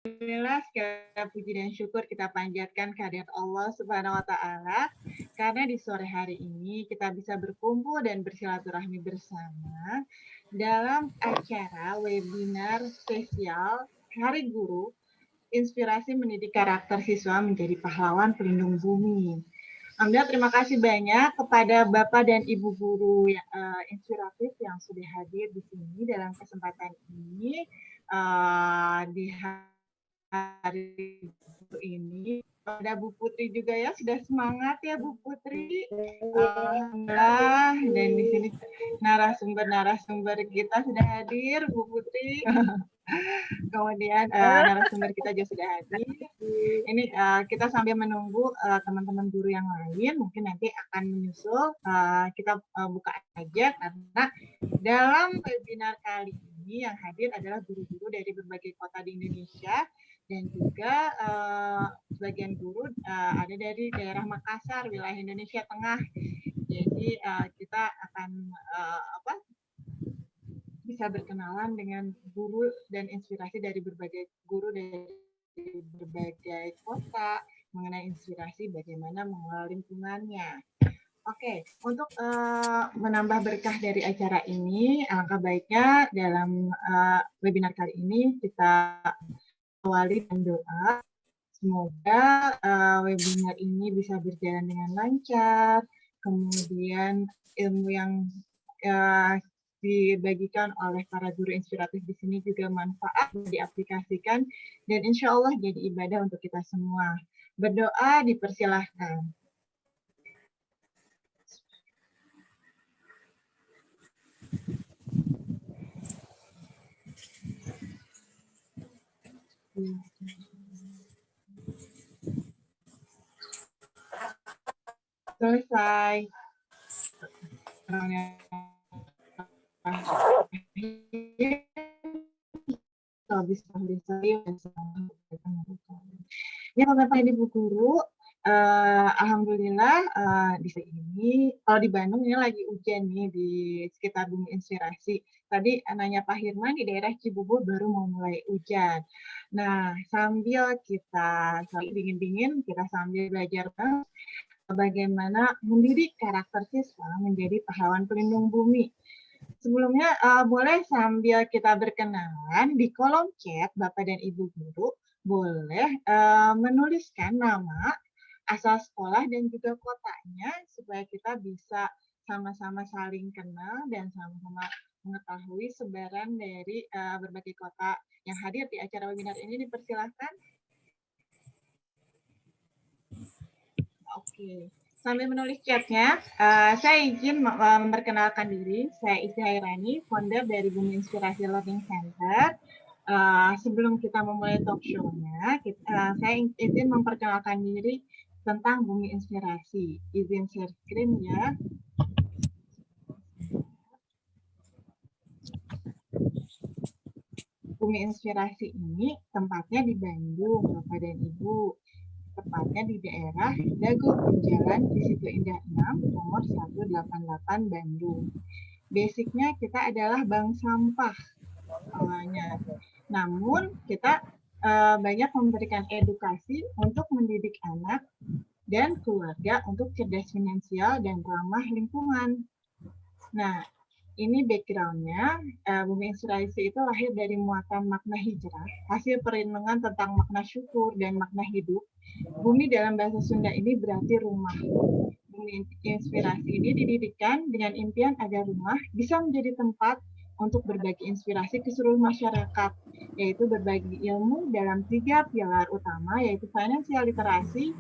Alhamdulillah, segala puji dan syukur kita panjatkan kehadirat Allah Subhanahu wa Ta'ala, karena di sore hari ini kita bisa berkumpul dan bersilaturahmi bersama dalam acara webinar spesial Hari Guru, Inspirasi Mendidik Karakter Siswa Menjadi Pahlawan Pelindung Bumi. Alhamdulillah, terima kasih banyak kepada Bapak dan Ibu guru yang inspiratif yang sudah hadir di sini dalam kesempatan ini. Di hari ini ada Bu Putri juga ya, sudah semangat ya Bu Putri. Alhamdulillah, dan di sini narasumber kita sudah hadir Bu Putri. Kemudian narasumber kita juga sudah hadir. Ini kita sambil menunggu teman-teman guru yang lain, mungkin nanti akan menyusul. Kita buka aja karena dalam webinar kali ini yang hadir adalah guru-guru dari berbagai kota di Indonesia dan juga sebagian guru ada dari daerah Makassar, wilayah Indonesia Tengah. Jadi kita akan bisa berkenalan dengan guru dan inspirasi dari berbagai guru dari berbagai kota mengenai inspirasi bagaimana mengelola lingkungannya. Oke, untuk menambah berkah dari acara ini, alangkah baiknya dalam webinar kali ini kita awali dengan doa. Semoga webinar ini bisa berjalan dengan lancar, kemudian ilmu yang dibagikan oleh para guru inspiratif di sini juga manfaat diaplikasikan dan insya Allah jadi ibadah untuk kita semua. Berdoa dipersilahkan. Selesai. Ya, Bapak Ibu guru, alhamdulillah di sini, kalau di Bandung ini lagi hujan nih di sekitar Bumi Inspirasi. Tadi nanya Pak Hirman di daerah Cibubur baru mau mulai hujan. Nah, sambil kita dingin-dingin, kita sambil belajar bagaimana mendidik karakter siswa menjadi pahlawan pelindung bumi. Sebelumnya, boleh sambil kita berkenalan di kolom chat Bapak dan Ibu guru, boleh menuliskan nama, asal sekolah, dan juga kotanya, supaya kita bisa sama-sama saling kenal dan sama-sama mengetahui sebaran dari berbagai kota yang hadir di acara webinar ini. Dipersilahkan. Oke. Sambil menulis chatnya, saya izin memperkenalkan diri. Saya Isi Hairani, founder dari Bumi Inspirasi Learning Center. Sebelum kita memulai talk show-nya, saya izin memperkenalkan diri tentang Bumi Inspirasi. Izin share screen ya. Bumi Inspirasi ini tempatnya di Bandung, Bapak dan Ibu. Tepatnya di daerah Dago Jalan di Situ Indah 6, nomor 188 Bandung. Basicnya kita adalah bank sampah awalnya. Namun kita banyak memberikan edukasi untuk mendidik anak dan keluarga untuk cerdas finansial dan ramah lingkungan. Nah, ini background-nya, Bumi Inspirasi itu lahir dari muatan makna hijrah, hasil perenungan tentang makna syukur dan makna hidup. Bumi dalam bahasa Sunda ini berarti rumah. Bumi Inspirasi ini didirikan dengan impian agar rumah bisa menjadi tempat untuk berbagi inspirasi ke seluruh masyarakat, yaitu berbagi ilmu dalam 3 pilar utama, yaitu financial literasi,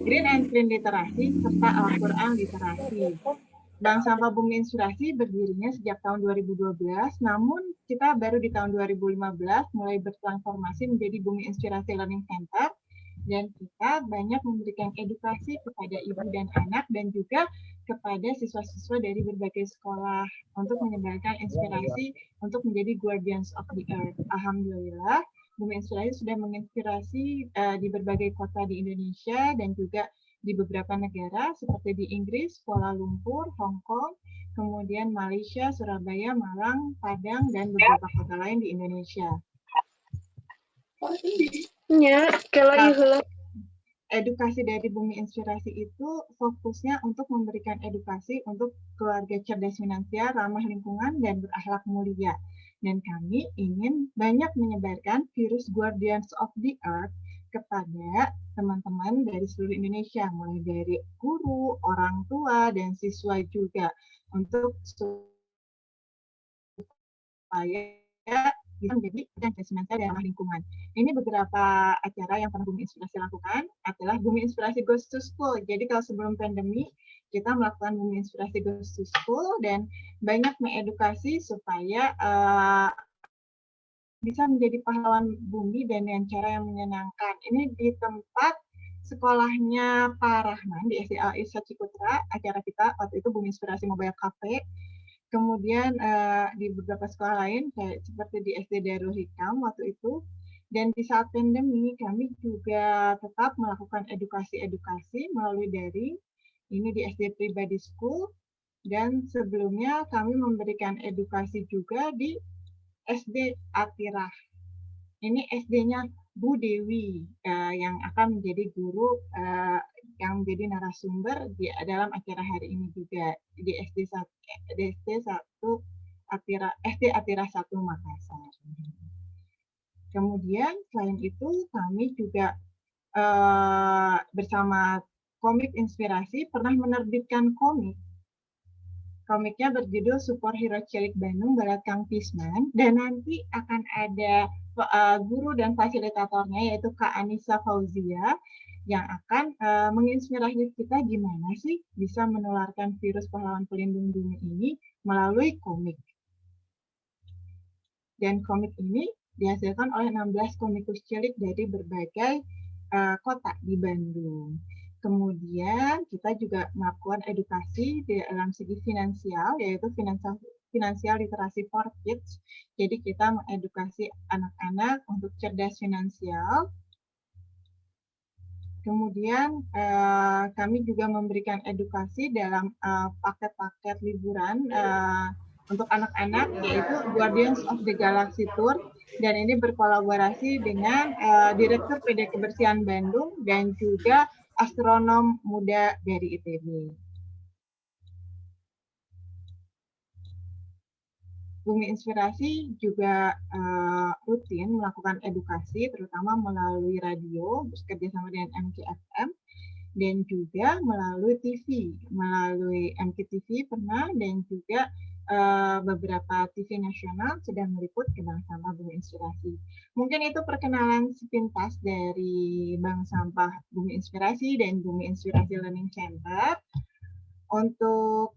green and clean literasi, serta Al-Quran literasi. Bank Sampah Bumi Inspirasi berdirinya sejak tahun 2012, namun kita baru di tahun 2015 mulai bertransformasi menjadi Bumi Inspirasi Learning Center, dan kita banyak memberikan edukasi kepada ibu dan anak dan juga kepada siswa-siswa dari berbagai sekolah untuk menyebarkan inspirasi untuk menjadi guardians of the earth. Alhamdulillah, Bumi Inspirasi sudah menginspirasi di berbagai kota di Indonesia dan juga di beberapa negara seperti di Inggris, Kuala Lumpur, Hong Kong, kemudian Malaysia, Surabaya, Malang, Padang, dan beberapa kota lain di Indonesia. Ya, kalau Nah, edukasi dari Bumi Inspirasi itu fokusnya untuk memberikan edukasi untuk keluarga cerdas finansial, ramah lingkungan, dan berakhlak mulia. Dan kami ingin banyak menyebarkan virus Guardians of the Earth kepada teman-teman dari seluruh Indonesia, mulai dari guru, orang tua, dan siswa juga, untuk supaya bisa menjadi finansial dan ramah lingkungan. Ini beberapa acara yang pernah Bumi Inspirasi lakukan adalah Bumi Inspirasi Goes to School. Jadi kalau sebelum pandemi, kita melakukan Bumi Inspirasi Goes to School dan banyak mengedukasi supaya bisa menjadi pahlawan bumi dan dengan cara yang menyenangkan. Ini di tempat sekolahnya Pak Rahman di SDA Irsyad Cikutra, acara kita waktu itu Bumi Inspirasi Mobile Cafe. Kemudian di beberapa sekolah lain kayak seperti di SD Darul Hikam waktu itu. Dan di saat pandemi kami juga tetap melakukan edukasi-edukasi melalui daring. Ini di SD Pribadi School dan sebelumnya kami memberikan edukasi juga di SD Atirah. Ini SD-nya Bu Dewi yang akan menjadi guru yang menjadi narasumber dalam acara hari ini juga di SD 1 SD Atira 1 Makassar. Kemudian selain itu kami juga bersama Komik Inspirasi pernah menerbitkan komik. Komiknya berjudul Superhero Cilik Bandung Balat Kang Pisman, dan nanti akan ada guru dan fasilitatornya yaitu Kak Anissa Fauzia yang akan menginspirasi kita gimana sih bisa menularkan virus pahlawan pelindung bumi ini melalui komik. Dan komik ini dihasilkan oleh 16 komikus cilik dari berbagai kota di Bandung. Kemudian kita juga melakukan edukasi di dalam segi finansial, yaitu finansial literasi for kids. Jadi kita mengedukasi anak-anak untuk cerdas finansial. Kemudian kami juga memberikan edukasi dalam paket-paket liburan untuk anak-anak, yaitu Guardians of the Galaxy Tour. Dan ini berkolaborasi dengan Direktur PD Kebersihan Bandung dan juga astronom muda dari ITB. Bumi Inspirasi juga rutin melakukan edukasi, terutama melalui radio, bekerjasama dengan MKFM, dan juga melalui TV, melalui MKTV pernah, dan juga beberapa TV nasional sudah meliput ke Bank Sampah Bumi Inspirasi. Mungkin itu perkenalan sepintas dari Bank Sampah Bumi Inspirasi dan Bumi Inspirasi Learning Center. Untuk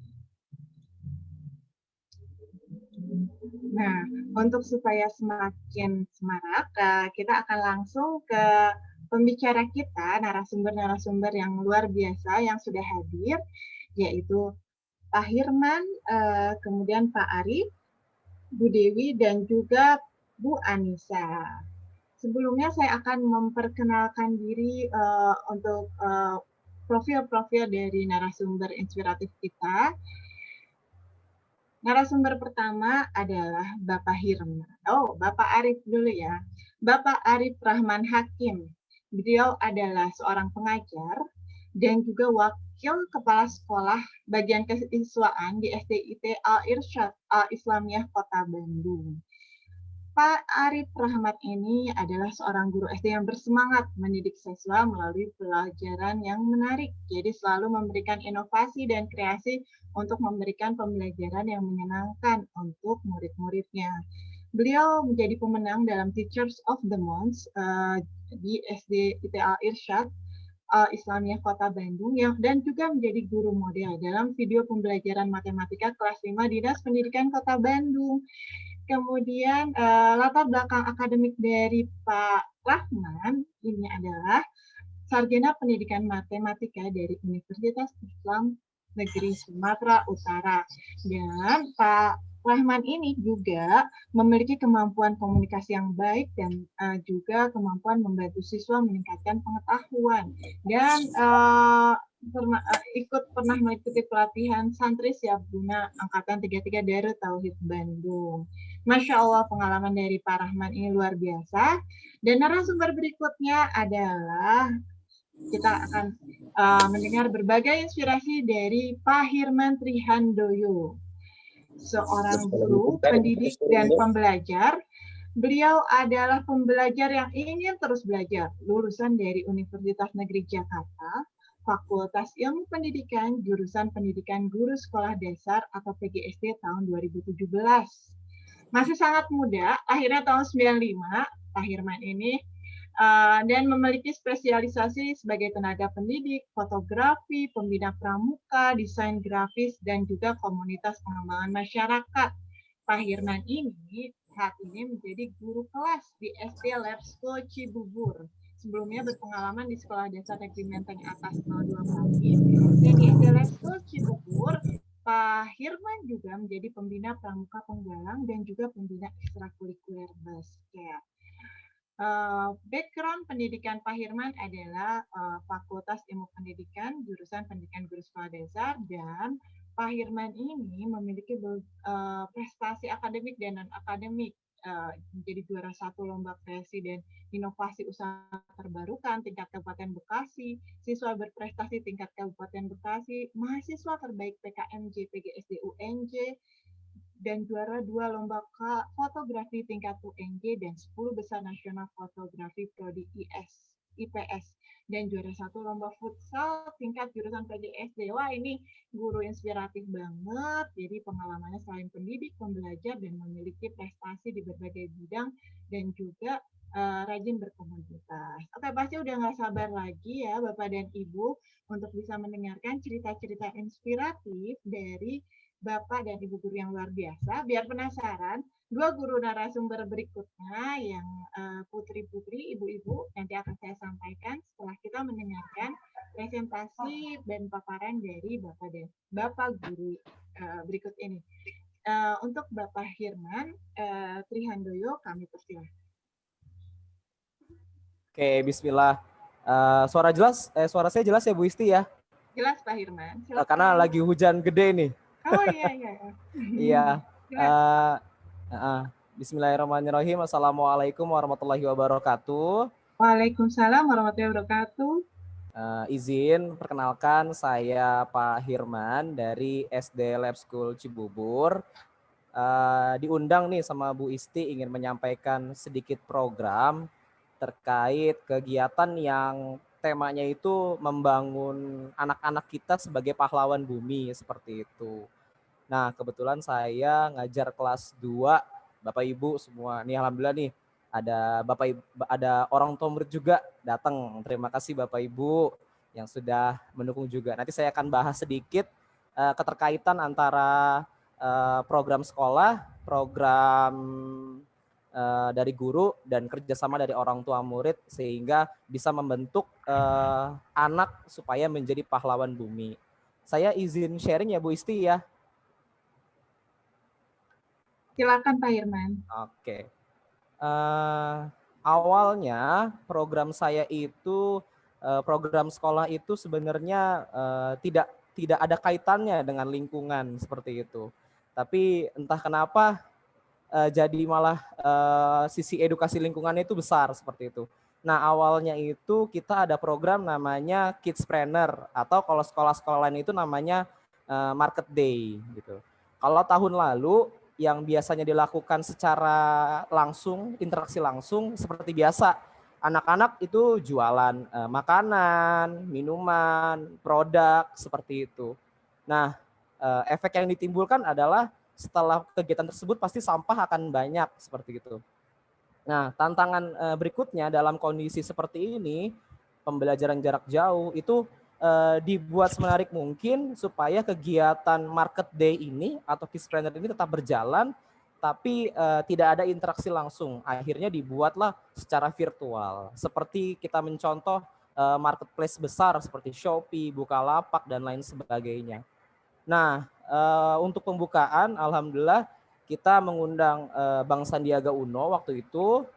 supaya semakin semarak, kita akan langsung ke pembicara kita, narasumber-narasumber yang luar biasa yang sudah hadir, yaitu Pak Hirman, kemudian Pak Arif, Bu Dewi, dan juga Bu Anissa. Sebelumnya saya akan memperkenalkan diri untuk profil-profil dari narasumber inspiratif kita. Narasumber pertama adalah Bapak Hirman. Bapak Arif dulu ya. Bapak Arif Rahman Hakim. Beliau adalah seorang pengajar dan juga wakil kepala sekolah bagian kesiswaan di SDIT Al-Irsyad Al-Islamiyah Kota Bandung. Pak Arif Rahmat ini adalah seorang guru SD yang bersemangat mendidik siswa melalui pelajaran yang menarik. Jadi selalu memberikan inovasi dan kreasi untuk memberikan pembelajaran yang menyenangkan untuk murid-muridnya. Beliau menjadi pemenang dalam Teachers of the Month di SD ITA Irsyad Islamiyah Kota Bandung dan juga menjadi guru model dalam video pembelajaran matematika kelas 5 Dinas Pendidikan Kota Bandung. Kemudian latar belakang akademik dari Pak Rahman ini adalah sarjana pendidikan matematika dari Universitas Islam Negeri Sumatera Utara. Dan Pak Rahman ini juga memiliki kemampuan komunikasi yang baik dan juga kemampuan membantu siswa meningkatkan pengetahuan. Dan pernah mengikuti pelatihan santri siap guna angkatan 33 Darut Tauhid Bandung. Masya Allah, pengalaman dari Pak Rahman ini luar biasa. Dan narasumber berikutnya adalah kita akan mendengar berbagai inspirasi dari Pak Hirman Trihandoyo, seorang guru, pendidik, dan pembelajar. Beliau adalah pembelajar yang ingin terus belajar, lulusan dari Universitas Negeri Jakarta, Fakultas Ilmu Pendidikan, jurusan Pendidikan Guru Sekolah Dasar atau PGSD tahun 2017. Masih sangat muda, akhirnya tahun 95, Pak Hirman ini, dan memiliki spesialisasi sebagai tenaga pendidik, fotografi, pembina pramuka, desain grafis, dan juga komunitas pengembangan masyarakat. Pak Hirman ini saat ini menjadi guru kelas di SD Lab School Cibubur. Sebelumnya berpengalaman di Sekolah Dasar Negeri Menteng Atas 02 Pati, dan di SD Lab School Cibubur, Pak Hirman juga menjadi pembina pramuka penggalang dan juga pembina ekstrakurikuler basket. Background pendidikan Pak Hirman adalah Fakultas Ilmu Pendidikan, jurusan Pendidikan Guru Sekolah Dasar, dan Pak Hirman ini memiliki prestasi akademik dan non-akademik, menjadi juara 1 lomba kreasi dan inovasi usaha terbarukan tingkat Kabupaten Bekasi, siswa berprestasi tingkat Kabupaten Bekasi, mahasiswa terbaik PKMJ PGSD UNJ, dan juara 2 lomba fotografi tingkat UNJ dan 10 besar nasional fotografi prodi IPS, dan juara 1 lomba futsal tingkat jurusan PGSD. Wah, ini guru inspiratif banget. Jadi pengalamannya selain pendidik, pembelajar, dan memiliki prestasi di berbagai bidang, dan juga rajin berkomunitas. Oke, pasti udah nggak sabar lagi ya Bapak dan Ibu untuk bisa mendengarkan cerita-cerita inspiratif dari Bapak dan Ibu guru yang luar biasa. Biar penasaran, 2 guru narasumber berikutnya yang putri-putri, ibu-ibu, nanti akan saya sampaikan setelah kita mendengarkan presentasi dan paparan dari Bapak guru berikut ini. Untuk Bapak Hirman Trihandoyo, kami persilahkan. Oke, bismillah. Suara saya jelas ya Bu Isti ya? Jelas Pak Hirman. Karena lagi hujan gede nih. Oh iya. Iya. Bismillahirrahmanirrahim. Assalamualaikum warahmatullahi wabarakatuh. Waalaikumsalam warahmatullahi wabarakatuh. Izin perkenalkan, saya Pak Hirman dari SD Lab School Cibubur. Diundang nih sama Bu Isti ingin menyampaikan sedikit program terkait kegiatan yang temanya itu membangun anak-anak kita sebagai pahlawan bumi, seperti itu. Nah, kebetulan saya ngajar kelas 2, Bapak Ibu semua. Nih alhamdulillah nih ada Bapak Ibu, ada orang tua murid juga datang. Terima kasih Bapak Ibu yang sudah mendukung juga. Nanti saya akan bahas sedikit keterkaitan antara program sekolah, program dari guru, dan kerjasama dari orang tua murid sehingga bisa membentuk anak supaya menjadi pahlawan bumi. Saya izin sharing ya Bu Isti ya. Silakan Pak Hirman. Oke. Awalnya program saya itu program sekolah itu sebenarnya tidak ada kaitannya dengan lingkungan seperti itu. Tapi entah kenapa jadi malah sisi edukasi lingkungannya itu besar seperti itu. Nah, awalnya itu kita ada program namanya Kidspreneur, atau kalau sekolah-sekolah lain itu namanya Market Day gitu. Kalau tahun lalu yang biasanya dilakukan secara langsung, interaksi langsung seperti biasa, anak-anak itu jualan makanan, minuman, produk seperti itu. Nah, efek yang ditimbulkan adalah setelah kegiatan tersebut pasti sampah akan banyak seperti itu. Nah, tantangan berikutnya dalam kondisi seperti ini, pembelajaran jarak jauh itu dibuat semenarik mungkin supaya kegiatan Market Day ini atau Kidspreneur ini tetap berjalan, tapi tidak ada interaksi langsung. Akhirnya dibuatlah secara virtual. Seperti kita mencontoh marketplace besar seperti Shopee, Bukalapak, dan lain sebagainya. Nah, untuk pembukaan, alhamdulillah kita mengundang Bang Sandiaga Uno waktu itu,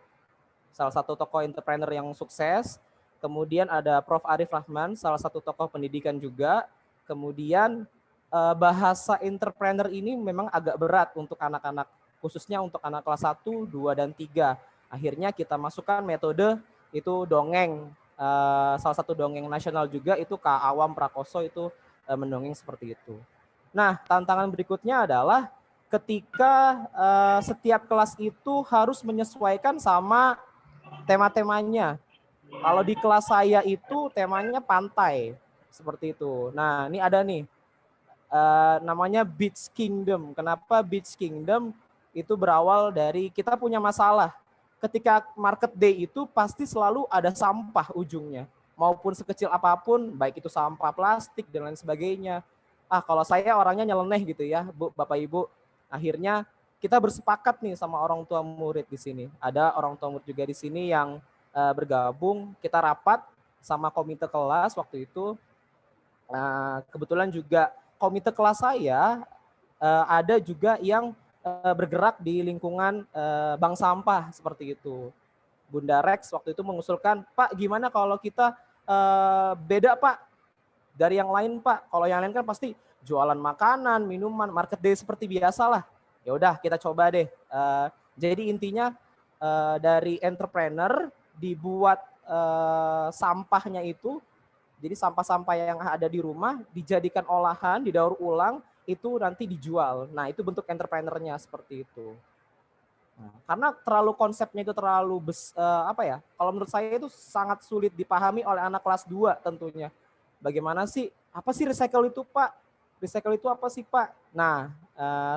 salah satu tokoh entrepreneur yang sukses. Kemudian ada Prof. Arif Rahman, salah satu tokoh pendidikan juga. Kemudian bahasa entrepreneur ini memang agak berat untuk anak-anak, khususnya untuk anak kelas 1, 2, dan 3. Akhirnya kita masukkan metode itu dongeng. Salah satu dongeng nasional juga itu Kak Awam Prakoso itu mendongeng seperti itu. Nah, tantangan berikutnya adalah ketika setiap kelas itu harus menyesuaikan sama tema-temanya. Kalau di kelas saya itu temanya pantai, seperti itu. Nah, ini ada nih, namanya Beach Kingdom. Kenapa Beach Kingdom? Itu berawal dari kita punya masalah. Ketika market day itu pasti selalu ada sampah ujungnya. Maupun sekecil apapun, baik itu sampah plastik dan lain sebagainya. Kalau saya orangnya nyeleneh gitu ya, Bu, Bapak Ibu. Akhirnya kita bersepakat nih sama orang tua murid di sini. Ada orang tua murid juga di sini yang bergabung. Kita rapat sama komite kelas waktu itu. Kebetulan juga komite kelas saya ada juga yang bergerak di lingkungan bank sampah seperti itu. Bunda Rex waktu itu mengusulkan, Pak gimana kalau kita beda Pak dari yang lain Pak. Kalau yang lain kan pasti jualan makanan, minuman, market day seperti biasa lah. Ya udah kita coba deh. Jadi intinya dari entrepreneur dibuat sampahnya itu. Jadi sampah-sampah yang ada di rumah dijadikan olahan, didaur ulang, itu nanti dijual. Nah, itu bentuk entrepreneurnya seperti itu. Nah, karena terlalu konsepnya itu terlalu apa ya? Kalau menurut saya itu sangat sulit dipahami oleh anak kelas 2 tentunya. Bagaimana sih? Apa sih recycle itu, Pak? Recycle itu apa sih, Pak? Nah,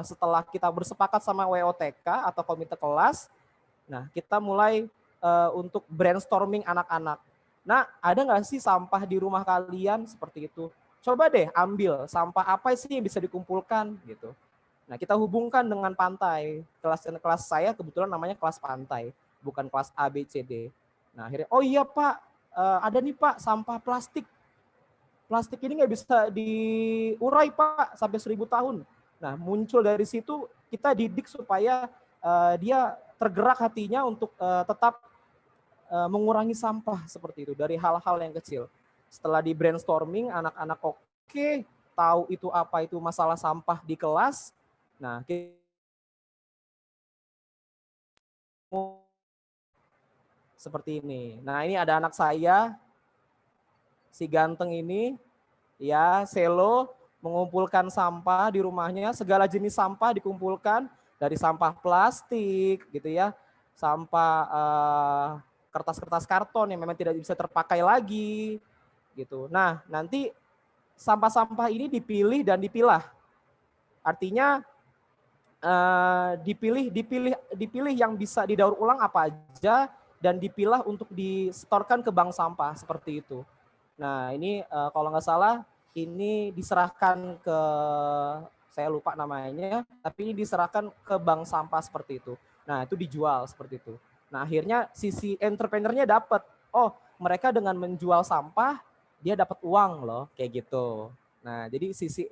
setelah kita bersepakat sama WOTK atau komite kelas, nah kita mulai untuk brainstorming anak-anak. Nah, ada nggak sih sampah di rumah kalian seperti itu? Coba deh ambil sampah apa sih yang bisa dikumpulkan gitu. Nah, kita hubungkan dengan pantai. Kelas saya kebetulan namanya kelas pantai, bukan kelas A, B, C, D. Nah, akhirnya, oh iya Pak, ada nih Pak sampah plastik. Plastik ini nggak bisa diurai Pak sampai 1000 tahun. Nah, muncul dari situ kita didik supaya dia tergerak hatinya untuk tetap mengurangi sampah seperti itu dari hal-hal yang kecil. Setelah di brainstorming, anak-anak oke, tahu itu apa itu masalah sampah di kelas. Nah, seperti ini. Nah, ini ada anak saya, si ganteng ini, ya, Selo, mengumpulkan sampah di rumahnya, segala jenis sampah dikumpulkan, dari sampah plastik, gitu ya, sampah kertas-kertas karton yang memang tidak bisa terpakai lagi, gitu. Nah, nanti sampah-sampah ini dipilih dan dipilah. Artinya dipilih yang bisa didaur ulang apa aja dan dipilah untuk disetorkan ke bank sampah seperti itu. Nah, ini kalau nggak salah ini diserahkan ke, saya lupa namanya, tapi ini diserahkan ke bank sampah seperti itu. Nah, itu dijual seperti itu. Nah, akhirnya sisi entrepreneurnya dapat. Oh, mereka dengan menjual sampah dia dapat uang loh, kayak gitu. Nah, jadi sisi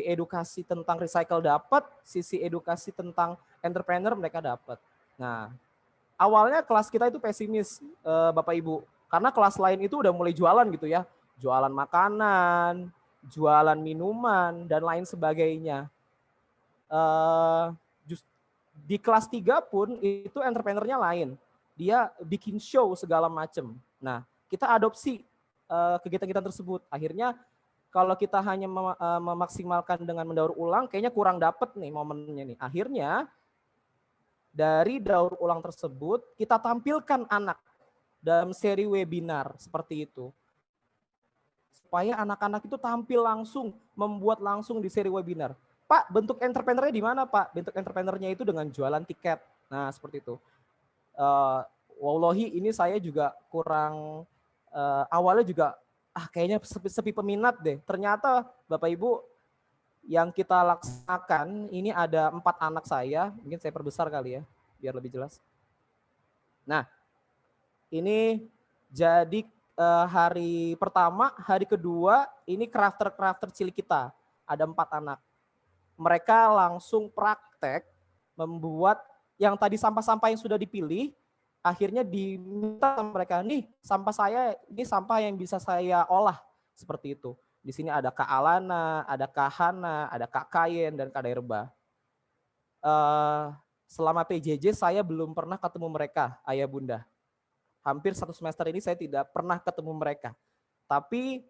edukasi tentang recycle dapat, sisi edukasi tentang entrepreneur mereka dapat. Nah, awalnya kelas kita itu pesimis, Bapak Ibu, karena kelas lain itu udah mulai jualan gitu ya, jualan makanan, jualan minuman dan lain sebagainya. Di kelas 3 pun itu entrepreneurnya lain, dia bikin show segala macam. Nah, kita adopsi kegiatan-kegiatan tersebut. Akhirnya kalau kita hanya memaksimalkan dengan mendaur ulang, kayaknya kurang dapet nih momennya nih. Akhirnya dari daur ulang tersebut kita tampilkan anak dalam seri webinar seperti itu. Supaya anak-anak itu tampil langsung, membuat langsung di seri webinar. Pak, bentuk entrepreneurnya di mana Pak? Bentuk entrepreneurnya itu dengan jualan tiket. Nah, seperti itu. Wallahi ini saya juga kurang, awalnya juga kayaknya sepi peminat deh. Ternyata Bapak Ibu yang kita laksanakan ini ada 4 anak saya, mungkin saya perbesar kali ya biar lebih jelas. Nah, ini jadi hari pertama, hari kedua ini crafter cilik kita, ada 4 anak. Mereka langsung praktek membuat yang tadi sampah-sampah yang sudah dipilih, akhirnya diminta sama mereka, nih sampah saya, ini sampah yang bisa saya olah, seperti itu. Di sini ada Kak Alana, ada Kak Hana, ada Kak Kayen, dan Kak Derba. selama PJJ saya belum pernah ketemu mereka, ayah bunda. Hampir 1 semester ini saya tidak pernah ketemu mereka. Tapi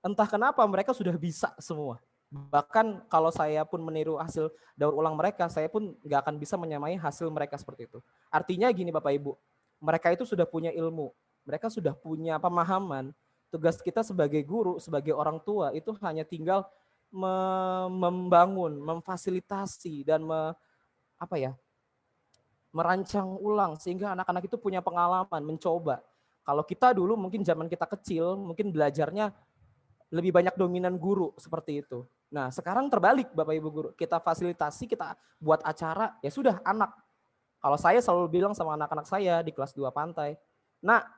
entah kenapa mereka sudah bisa semua. Bahkan kalau saya pun meniru hasil daur ulang mereka, saya pun nggak akan bisa menyamai hasil mereka seperti itu. Artinya gini Bapak Ibu, mereka itu sudah punya ilmu, mereka sudah punya pemahaman. Tugas kita sebagai guru, sebagai orang tua itu hanya tinggal membangun, memfasilitasi dan merancang ulang sehingga anak-anak itu punya pengalaman, mencoba. Kalau kita dulu mungkin zaman kita kecil, mungkin belajarnya lebih banyak dominan guru seperti itu. Nah sekarang terbalik Bapak Ibu guru, kita fasilitasi, kita buat acara, ya sudah anak. Kalau saya selalu bilang sama anak-anak saya di kelas 2 pantai, nah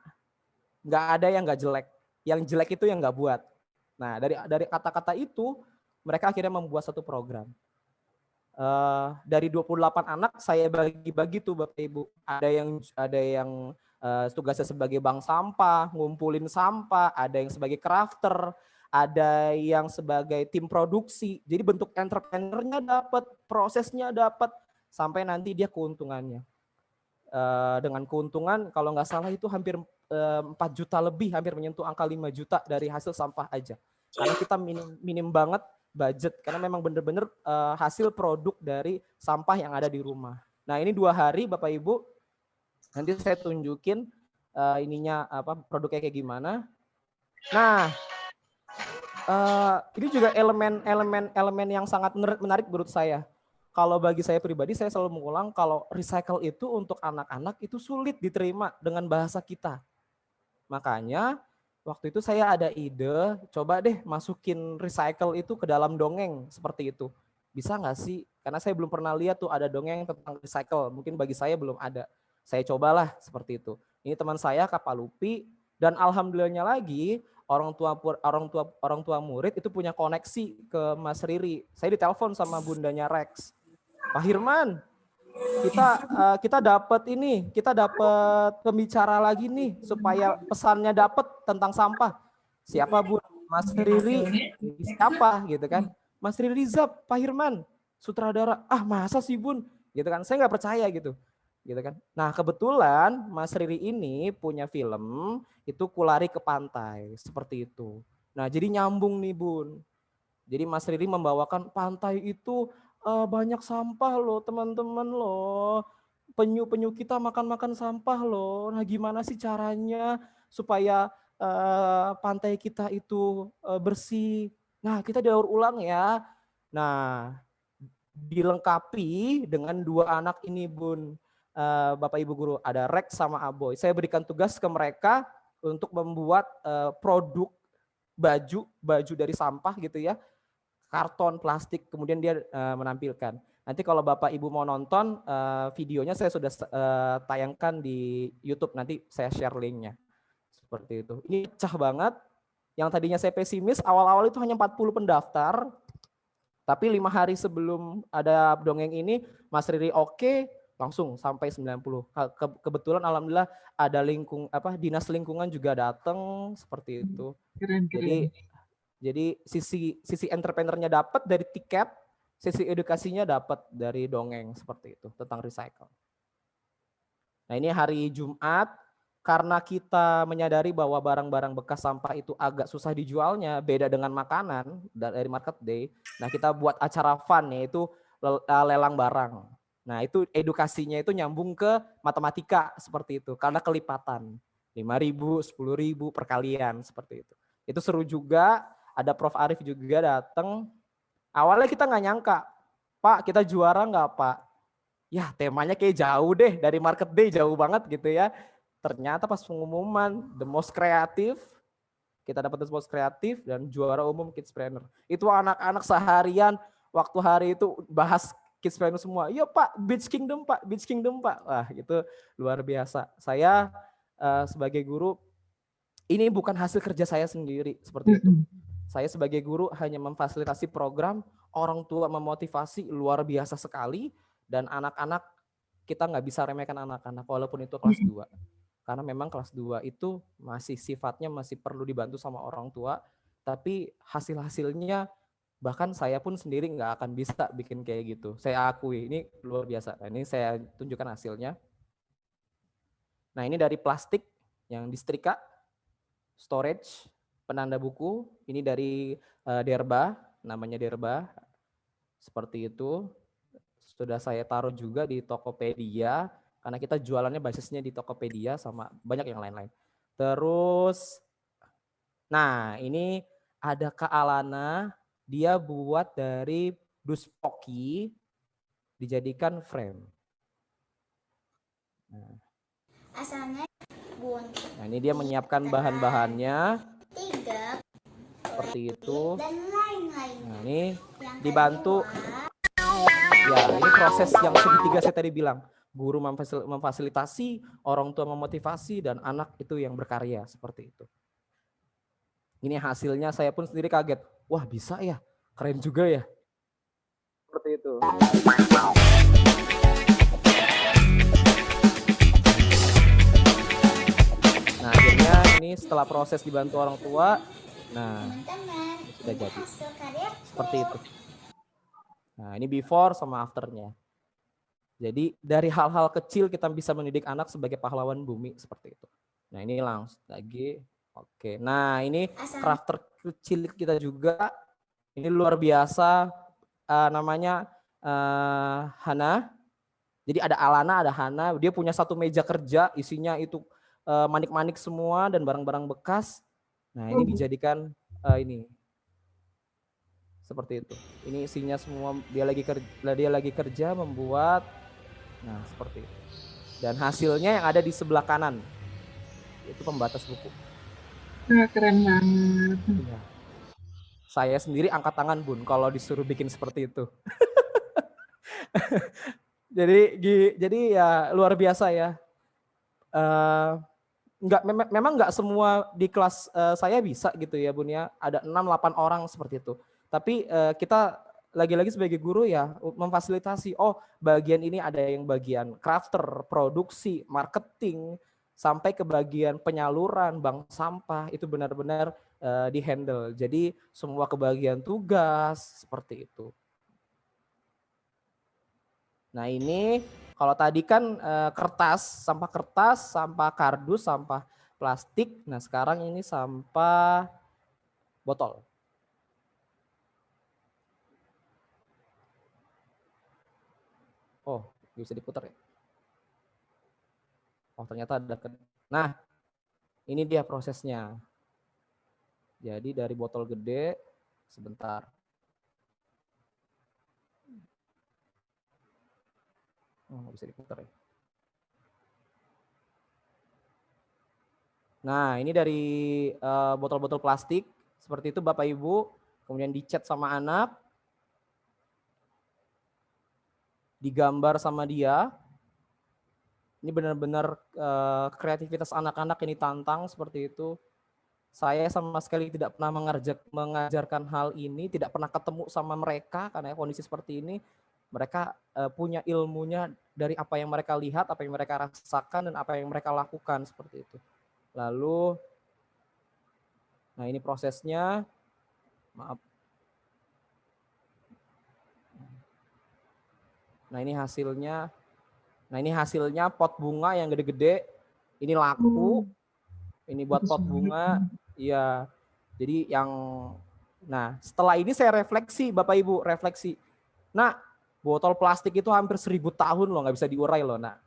nggak ada yang nggak jelek, yang jelek itu yang nggak buat. Nah dari kata-kata itu mereka akhirnya membuat satu program. Dari 28 anak saya bagi-bagi tuh Bapak Ibu. Ada yang tugasnya sebagai bank sampah, ngumpulin sampah, ada yang sebagai crafter, ada yang sebagai tim produksi. Jadi bentuk entrepreneurnya dapat, prosesnya dapat, sampai nanti dia keuntungannya. Dengan keuntungan kalau nggak salah itu hampir 4 juta lebih, hampir menyentuh angka 5 juta dari hasil sampah aja. Karena kita minim banget budget, karena memang benar-benar hasil produk dari sampah yang ada di rumah. Nah ini 2 hari Bapak Ibu, nanti saya tunjukin produknya kayak gimana. Nah ini juga elemen yang sangat menarik menurut saya. Kalau bagi saya pribadi, saya selalu mengulang kalau recycle itu untuk anak-anak itu sulit diterima dengan bahasa kita. Makanya waktu itu saya ada ide, coba deh masukin recycle itu ke dalam dongeng seperti itu. Bisa nggak sih? Karena saya belum pernah lihat tuh ada dongeng tentang recycle. Mungkin bagi saya belum ada. Saya cobalah seperti itu. Ini teman saya Kak Palupi, dan alhamdulillahnya lagi orang tua murid itu punya koneksi ke Mas Riri. Saya ditelepon sama bundanya Rex. Pak Hirman, kita dapat pembicara lagi nih supaya pesannya dapat tentang sampah. Siapa Bun? Mas Riri. Siapa gitu kan? Mas Riri Rizab, Pak Hirman, sutradara. Ah masa sih Bun? Gitu kan? Saya nggak percaya gitu. Gitu kan? Nah kebetulan Mas Riri ini punya film itu Kulari ke Pantai seperti itu. Nah jadi nyambung nih Bun. Jadi Mas Riri membawakan pantai itu banyak sampah loh teman-teman loh. Penyu-penyu kita makan-makan sampah loh. Nah gimana sih caranya supaya pantai kita itu bersih. Nah kita daur ulang ya. Nah dilengkapi dengan 2 anak ini Bun. Bapak Ibu Guru, ada Rex sama Aboy. Saya berikan tugas ke mereka untuk membuat produk baju dari sampah gitu ya, karton, plastik, kemudian dia menampilkan. Nanti kalau Bapak Ibu mau nonton videonya saya sudah tayangkan di YouTube, nanti saya share linknya. Seperti itu. Ini pecah banget. Yang tadinya saya pesimis, awal-awal itu hanya 40 pendaftar, tapi 5 hari sebelum ada dongeng ini, Mas Riri oke, langsung sampai 90. Kebetulan alhamdulillah ada dinas lingkungan juga datang seperti itu. Keren. Jadi sisi entrepreneurnya dapat dari tiket, sisi edukasinya dapat dari dongeng seperti itu tentang recycle. Nah ini hari Jumat, karena kita menyadari bahwa barang-barang bekas sampah itu agak susah dijualnya, beda dengan makanan dari market day. Nah kita buat acara fun yaitu lelang barang. Nah itu edukasinya itu nyambung ke matematika seperti itu, karena kelipatan 5.000, 10.000 perkalian seperti itu. Itu seru juga. Ada Prof. Arif juga datang. Awalnya kita nggak nyangka, Pak kita juara nggak Pak? Ya temanya kayak jauh deh dari market day, jauh banget gitu ya. Ternyata pas pengumuman the most kreatif, kita dapat the most kreatif dan juara umum Kidspreneur. Itu anak-anak seharian waktu hari itu bahas Kidspreneur semua. Iya Pak, Beach Kingdom Pak, Beach Kingdom Pak. Wah itu luar biasa. Saya sebagai guru, ini bukan hasil kerja saya sendiri seperti itu. Saya sebagai guru hanya memfasilitasi program, orang tua memotivasi luar biasa sekali, dan anak-anak kita nggak bisa remehkan anak-anak walaupun itu kelas 2. Karena memang kelas 2 itu masih sifatnya masih perlu dibantu sama orang tua, tapi hasil-hasilnya Bahkan saya pun sendiri nggak akan bisa bikin kayak gitu. Saya akui, ini luar biasa. Nah, ini saya tunjukkan hasilnya. Nah, ini dari plastik yang disetrika, storage, penanda buku. Ini dari Derba, namanya Derba. Seperti itu. Sudah saya taruh juga di Tokopedia, karena kita jualannya basisnya di Tokopedia sama banyak yang lain-lain. Terus, nah ini ada Kak Alana, dia buat dari dus poki dijadikan frame. Asalnya bun. Nah ini dia menyiapkan bahan-bahannya. Tiga. Seperti itu. Dan lain-lain. Nah ini Yang dibantu. kedua, Ya ini proses yang segitiga saya tadi bilang. Guru memfasilitasi, orang tua memotivasi, dan anak itu yang berkarya. Seperti itu. Ini hasilnya saya pun sendiri kaget. Wah bisa ya, keren juga ya. Seperti itu. Nah akhirnya ini setelah proses dibantu orang tua, nah teman-teman, ini sudah jadi. hasil karyaku. Seperti itu. Nah ini before sama afternya. Jadi dari hal-hal kecil kita bisa mendidik anak sebagai pahlawan bumi seperti itu. Nah ini langsung lagi. Oke, nah ini crafter kecil kita juga. Ini luar biasa, namanya Hana. Jadi ada Alana, ada Hana. Dia punya satu meja kerja, isinya itu manik-manik semua dan barang-barang bekas. Nah ini dijadikan ini seperti itu. Ini isinya semua dia lagi kerja membuat. Nah seperti itu. Dan hasilnya yang ada di sebelah kanan itu pembatas buku. Nah, keren banget. Ya. Saya sendiri angkat tangan Bun kalau disuruh bikin seperti itu. jadi ya luar biasa ya. Memang nggak semua di kelas saya bisa gitu ya Bun ya. Ada 6-8 orang seperti itu. Tapi kita lagi-lagi sebagai guru ya memfasilitasi. Oh bagian ini ada yang bagian crafter, produksi, marketing, sampai ke bagian penyaluran, bank sampah itu benar-benar di-handle. Jadi semua kebagian tugas seperti itu. Nah ini kalau tadi kan kertas, sampah kardus, sampah plastik. Nah sekarang ini sampah botol. Oh bisa diputar ya. Oh ternyata ada. Nah ini dia prosesnya. Jadi dari botol gede, sebentar. Oh, nggak bisa diputar ya. Nah ini dari botol-botol plastik, seperti itu Bapak Ibu, kemudian dicat sama anak, digambar sama dia. Ini benar-benar kreativitas anak-anak ini tantang seperti itu. Saya sama sekali tidak pernah mengajarkan hal ini, tidak pernah ketemu sama mereka karena kondisi seperti ini. Mereka punya ilmunya dari apa yang mereka lihat, apa yang mereka rasakan, dan apa yang mereka lakukan seperti itu. Lalu, nah ini prosesnya, maaf. Nah ini hasilnya. Nah ini hasilnya pot bunga yang gede-gede. Ini laku. Ini buat pot bunga. Iya. Jadi yang, nah setelah ini saya refleksi Bapak Ibu, refleksi. Nah botol plastik itu hampir 1000 tahun loh, nggak bisa diurai loh. Nah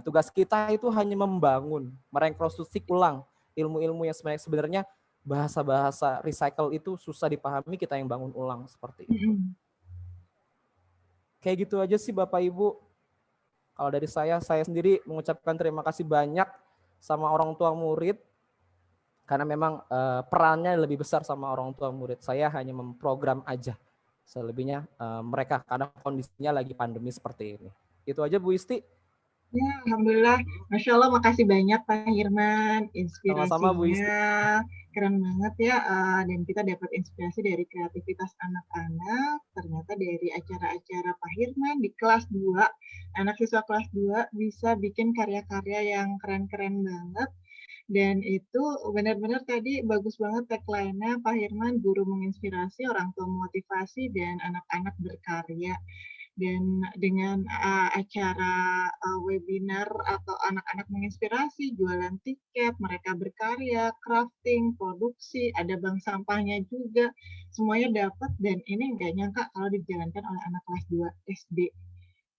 tugas kita itu hanya membangun, merekonstruksi ulang ilmu-ilmu yang sebenarnya bahasa-bahasa recycle itu susah dipahami, kita yang bangun ulang seperti itu. Kayak gitu aja sih Bapak Ibu. Kalau dari saya sendiri mengucapkan terima kasih banyak sama orang tua murid, karena memang perannya lebih besar sama orang tua murid. Saya hanya memprogram aja. Selebihnya mereka, karena kondisinya lagi pandemi seperti ini. Itu aja Bu Isti. Ya, Alhamdulillah. Masya Allah, makasih banyak Pak Hirman. Inspirasinya sama-sama Bu Isti. Keren banget ya. Dan kita dapat inspirasi dari kreativitas anak-anak. Ternyata dari acara-acara Pak Hirman di kelas 2, anak siswa kelas 2 bisa bikin karya-karya yang keren-keren banget. Dan itu benar-benar tadi bagus banget tagline-nya Pak Hirman, guru menginspirasi, orang tua motivasi, dan anak-anak berkarya. Dan dengan acara webinar atau anak-anak menginspirasi, jualan tiket, mereka berkarya, crafting, produksi, ada bank sampahnya juga, semuanya dapat, dan ini nggak nyangka kalau dijalankan oleh anak kelas 2 SD.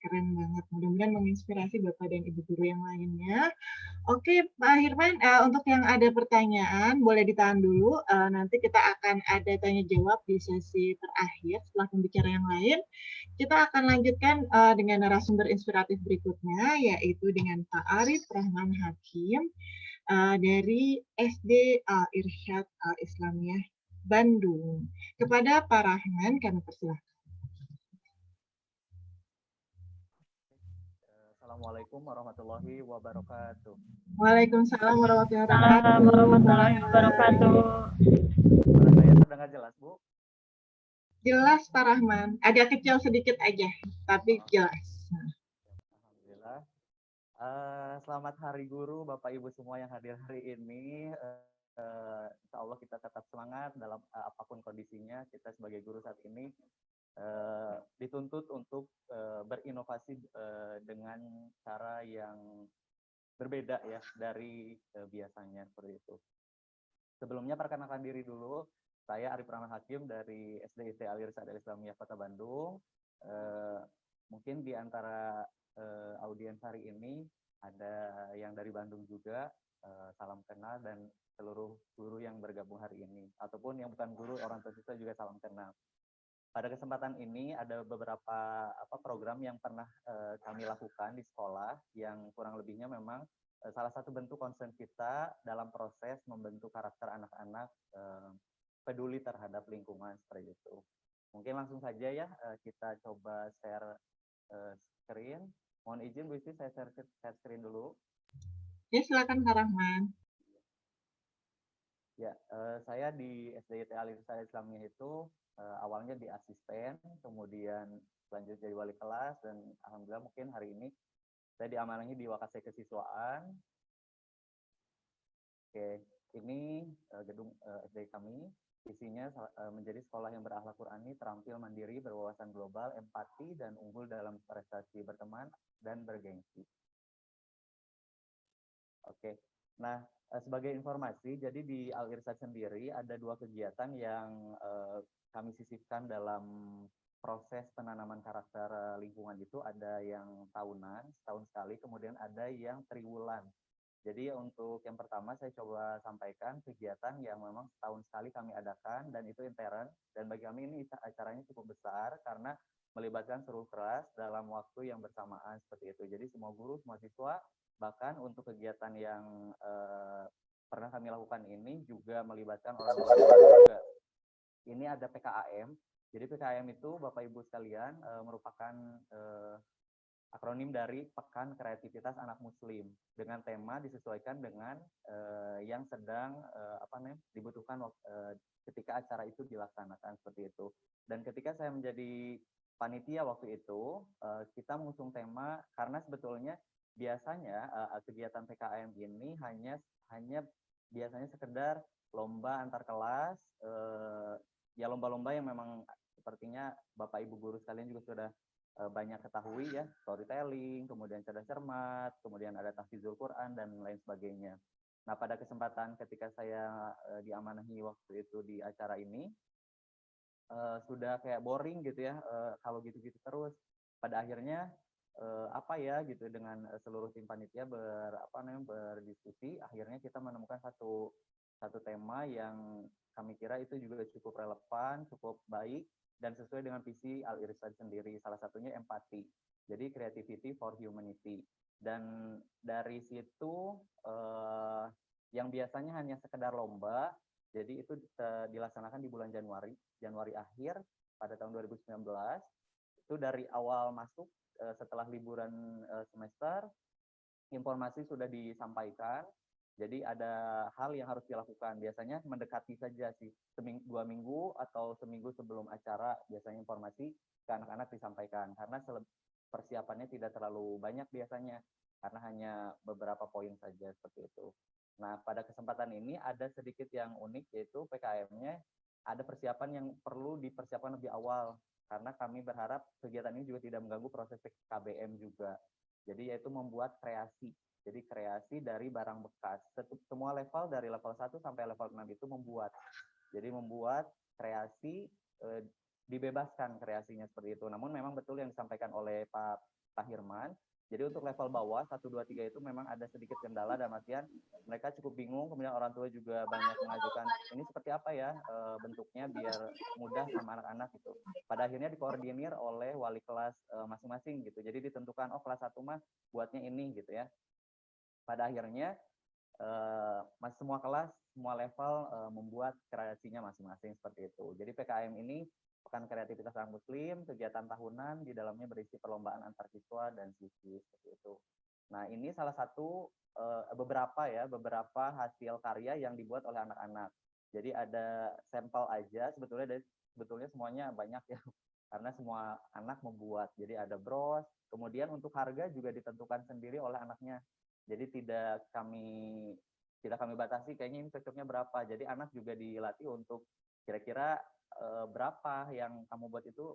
Keren banget, mudah-mudahan menginspirasi Bapak dan Ibu guru yang lainnya. Oke, Pak Hirman, untuk yang ada pertanyaan boleh ditahan dulu. Nanti kita akan ada tanya jawab di sesi terakhir setelah pembicara yang lain. Kita akan lanjutkan dengan narasumber inspiratif berikutnya, yaitu dengan Pak Arif Rahman Hakim dari SD Irsyad Islamiyah Bandung. Kepada Pak Rahman, kami persilahkan. Assalamualaikum warahmatullahi wabarakatuh. Waalaikumsalam warahmatullahi Assalamualaikum warahmatullahi wabarakatuh. Suara saya terdengar jelas, Bu? Jelas, Pak Rahman. Agak kecil sedikit aja, tapi jelas. Alhamdulillah. Selamat Hari Guru, Bapak Ibu semua yang hadir hari ini. Insya Allah kita tetap semangat dalam apapun kondisinya. Kita sebagai guru saat ini dituntut untuk berinovasi dengan cara yang berbeda ya dari biasanya seperti itu. Sebelumnya perkenalkan diri dulu, saya Arif Rahman Hakim dari SD Al-Irsyad Islamiyah Kota Bandung. Mungkin di antara audiens hari ini ada yang dari Bandung juga, salam kenal, dan seluruh guru yang bergabung hari ini, ataupun yang bukan guru, orang tua siswa juga salam kenal. Pada kesempatan ini ada beberapa program yang pernah kami lakukan di sekolah yang kurang lebihnya memang salah satu bentuk concern kita dalam proses membentuk karakter anak-anak peduli terhadap lingkungan seperti itu. Mungkin langsung saja ya kita coba share screen. Mohon izin Bu Isti, saya share screen dulu. Ya, silakan Pak Rahman. Ya, saya di SDIT Al-Irsyad Islamiyah itu awalnya di asisten, kemudian lanjut jadi wali kelas, dan alhamdulillah mungkin hari ini saya diamanahi di Wakasai Kesiswaan. Oke, ini gedung SD kami. Isinya menjadi sekolah yang berakhlak Qurani, terampil mandiri, berwawasan global, empati, dan unggul dalam prestasi berteman dan bergengsi. Oke, nah sebagai informasi, jadi di Al-Irsyad sendiri ada 2 kegiatan yang kami sisipkan dalam proses penanaman karakter lingkungan itu. Ada yang tahunan, setahun sekali, kemudian ada yang triwulan. Jadi untuk yang pertama saya coba sampaikan kegiatan yang memang setahun sekali kami adakan, dan itu intern, dan bagi kami ini acaranya cukup besar karena melibatkan seluruh kelas dalam waktu yang bersamaan seperti itu. Jadi semua guru, semua siswa, bahkan untuk kegiatan yang pernah kami lakukan ini juga melibatkan orang tua juga. Ini ada PKAM. Jadi PKAM itu Bapak Ibu sekalian merupakan akronim dari Pekan Kreativitas Anak Muslim, dengan tema disesuaikan dengan yang sedang dibutuhkan ketika acara itu dilaksanakan seperti itu. Dan ketika saya menjadi panitia waktu itu, kita mengusung tema karena sebetulnya biasanya kegiatan PKM ini hanya biasanya sekedar lomba antar kelas, ya lomba-lomba yang memang sepertinya Bapak Ibu guru sekalian juga sudah banyak ketahui ya, storytelling, kemudian cerdas cermat, kemudian ada tahfizul Quran dan lain sebagainya. Nah, pada kesempatan ketika saya diamanahi waktu itu di acara ini, sudah kayak boring gitu ya, kalau gitu-gitu terus. Pada akhirnya apa ya gitu, dengan seluruh tim panitia berdiskusi, akhirnya kita menemukan satu tema yang kami kira itu juga cukup relevan, cukup baik, dan sesuai dengan visi Al-Irsyad sendiri. Salah satunya empati, jadi creativity for humanity. Dan dari situ yang biasanya hanya sekedar lomba, jadi itu dilaksanakan di bulan Januari akhir pada tahun 2019. Itu dari awal masuk, setelah liburan semester, informasi sudah disampaikan. Jadi ada hal yang harus dilakukan. Biasanya mendekati saja sih, 2 minggu atau seminggu sebelum acara, biasanya informasi ke anak-anak disampaikan. Karena persiapannya tidak terlalu banyak biasanya, karena hanya beberapa poin saja seperti itu. Nah, pada kesempatan ini ada sedikit yang unik, yaitu PKM-nya ada persiapan yang perlu dipersiapkan lebih awal, karena kami berharap kegiatan ini juga tidak mengganggu proses KBM juga. Jadi yaitu membuat kreasi. Jadi kreasi dari barang bekas. Semua level dari level 1 sampai level 6 itu membuat. Jadi membuat kreasi, dibebaskan kreasinya seperti itu. Namun memang betul yang disampaikan oleh Pak Hirman. Jadi untuk level bawah 1, 2, 3 itu memang ada sedikit kendala dan artian mereka cukup bingung, kemudian orang tua juga banyak mengajukan ini seperti apa ya bentuknya biar mudah sama anak-anak gitu. Pada akhirnya dikoordinir oleh wali kelas masing-masing gitu. Jadi ditentukan kelas 1 mah buatnya ini gitu ya. Pada akhirnya semua kelas, semua level membuat kreasinya masing-masing seperti itu. Jadi PKM ini Pekan Kreativitas Anak Muslim, kegiatan tahunan, di dalamnya berisi perlombaan antar siswa dan siswi seperti itu. Nah, ini salah satu beberapa hasil karya yang dibuat oleh anak-anak. Jadi ada sampel aja, sebetulnya semuanya banyak ya, karena semua anak membuat. Jadi ada bros, kemudian untuk harga juga ditentukan sendiri oleh anaknya. Jadi tidak kami batasi, kayaknya ini cocoknya berapa. Jadi anak juga dilatih untuk kira-kira berapa yang kamu buat itu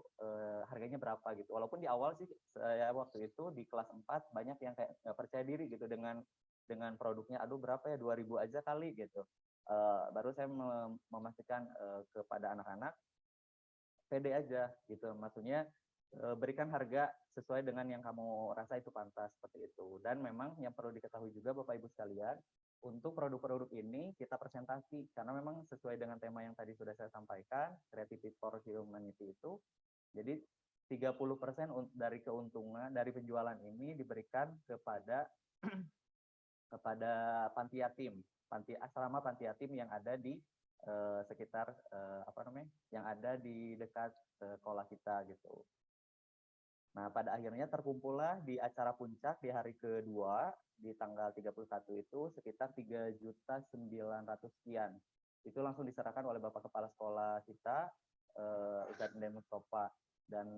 harganya berapa gitu. Walaupun di awal sih saya waktu itu di kelas 4 banyak yang kayak nggak percaya diri gitu dengan produknya. Aduh berapa ya, 2.000 aja kali gitu. Baru saya memastikan kepada anak-anak pede aja gitu. Maksudnya berikan harga sesuai dengan yang kamu rasa itu pantas seperti itu. Dan memang yang perlu diketahui juga Bapak Ibu sekalian, untuk produk-produk ini kita presentasi karena memang sesuai dengan tema yang tadi sudah saya sampaikan, Creativity for Humanity itu. Jadi 30% dari keuntungan dari penjualan ini diberikan kepada panti yatim, asrama panti yatim yang ada di sekitar yang ada di dekat sekolah kita gitu. Nah, pada akhirnya terkumpullah di acara puncak di hari kedua, di tanggal 31 itu sekitar 3.900.000 sekian. Itu langsung diserahkan oleh Bapak Kepala Sekolah kita, Ustadz Deden Mustafa, dan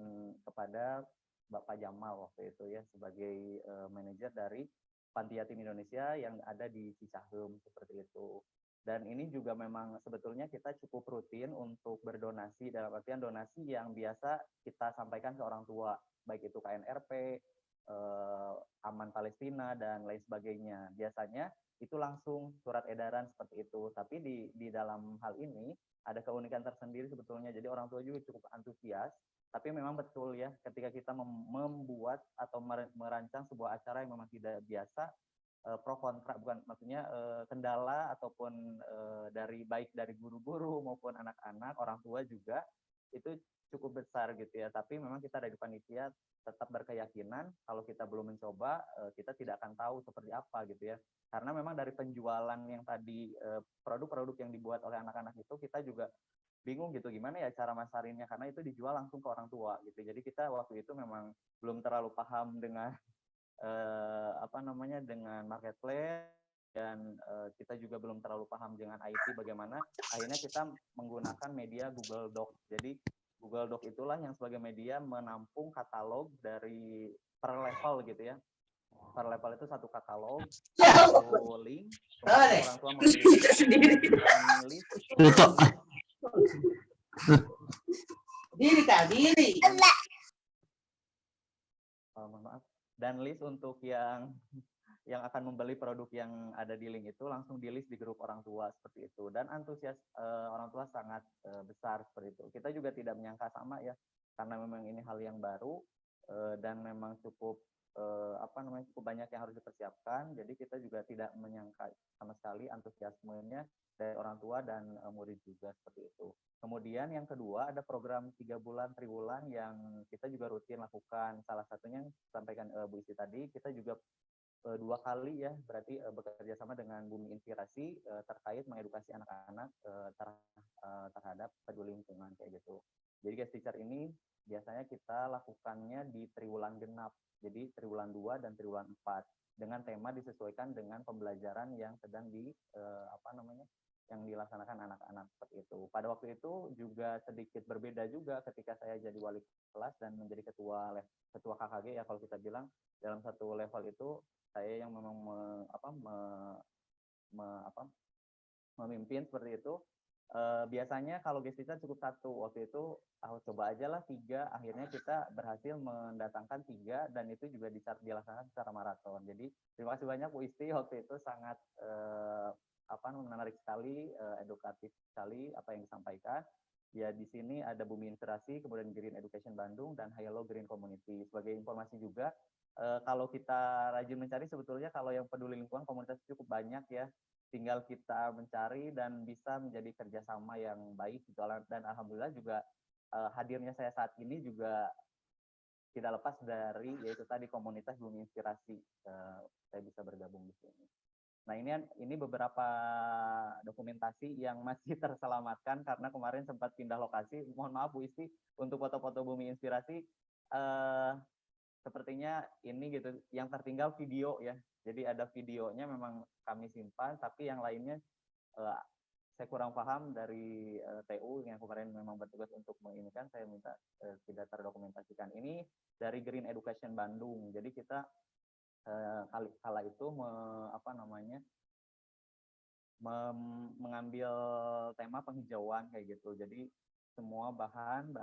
kepada Bapak Jamal waktu itu ya, sebagai manajer dari Panti Yatim Indonesia yang ada di Cicahem, seperti itu. Dan ini juga memang sebetulnya kita cukup rutin untuk berdonasi, dalam artian donasi yang biasa kita sampaikan ke orang tua, baik itu KNRP, Aman Palestina, dan lain sebagainya. Biasanya itu langsung surat edaran seperti itu. Tapi di dalam hal ini ada keunikan tersendiri sebetulnya. Jadi orang tua juga cukup antusias. Tapi memang betul ya, ketika kita membuat atau merancang sebuah acara yang memang tidak biasa, pro kontra, bukan maksudnya kendala ataupun baik dari guru-guru maupun anak-anak, orang tua juga itu cukup besar gitu ya. Tapi memang kita dari panitia tetap berkeyakinan kalau kita belum mencoba kita tidak akan tahu seperti apa gitu ya. Karena memang dari penjualan yang tadi produk-produk yang dibuat oleh anak-anak itu kita juga bingung gitu gimana ya cara masarinnya, karena itu dijual langsung ke orang tua gitu. Jadi kita waktu itu memang belum terlalu paham dengan dengan marketplace, dan kita juga belum terlalu paham dengan IT bagaimana. Akhirnya kita menggunakan media Google Doc. Jadi Google Doc itulah yang sebagai media menampung katalog dari per level gitu ya. Per level itu satu katalog, satu link, kemudian orang tua memilih dan list untuk yang akan membeli produk yang ada di link itu langsung di list di grup orang tua seperti itu. Dan antusias orang tua sangat besar seperti itu. Kita juga tidak menyangka sama ya, karena memang ini hal yang baru dan memang cukup cukup banyak yang harus dipersiapkan. Jadi kita juga tidak menyangka sama sekali antusiasmenya dari orang tua dan murid juga seperti itu. Kemudian yang kedua ada program 3 bulan triwulan yang kita juga rutin lakukan. Salah satunya yang disampaikan Bu Isi tadi, kita juga 2 kali ya, berarti bekerja sama dengan Bumi Inspirasi terkait mengedukasi anak-anak terhadap peduli lingkungan kayak gitu. Jadi guest teacher ini biasanya kita lakukannya di triwulan genap. Jadi triwulan 2 dan triwulan 4 dengan tema disesuaikan dengan pembelajaran yang sedang yang dilaksanakan anak-anak seperti itu. Pada waktu itu juga sedikit berbeda juga ketika saya jadi wali kelas dan menjadi ketua KKG ya, kalau kita bilang dalam satu level itu saya yang memang memimpin seperti itu. Biasanya kalau guest speaker cukup satu. Waktu itu coba aja lah 3, akhirnya kita berhasil mendatangkan 3 dan itu juga dilaksanakan secara maraton. Jadi terima kasih banyak Bu Isti, waktu itu sangat menarik sekali, edukatif sekali apa yang disampaikan. Ya di sini ada Bumi Inspirasi, kemudian Green Education Bandung dan Hello Green Community. Sebagai informasi juga, kalau kita rajin mencari sebetulnya kalau yang peduli lingkungan komunitas cukup banyak ya. Tinggal kita mencari dan bisa menjadi kerjasama yang baik gitu. Dan alhamdulillah juga hadirnya saya saat ini juga tidak lepas dari yaitu tadi komunitas Bumi Inspirasi. Saya bisa bergabung di sini. Nah ini beberapa dokumentasi yang masih terselamatkan karena kemarin sempat pindah lokasi. Mohon maaf Bu Isti, untuk foto-foto Bumi Inspirasi sepertinya ini gitu yang tertinggal video ya. Jadi ada videonya memang kami simpan, tapi yang lainnya saya kurang paham dari TU yang kemarin memang bertugas untuk menginikan, saya minta tidak terdokumentasikan. Ini dari Green Education Bandung. Jadi kita kala itu mengambil tema penghijauan kayak gitu. Jadi semua bahan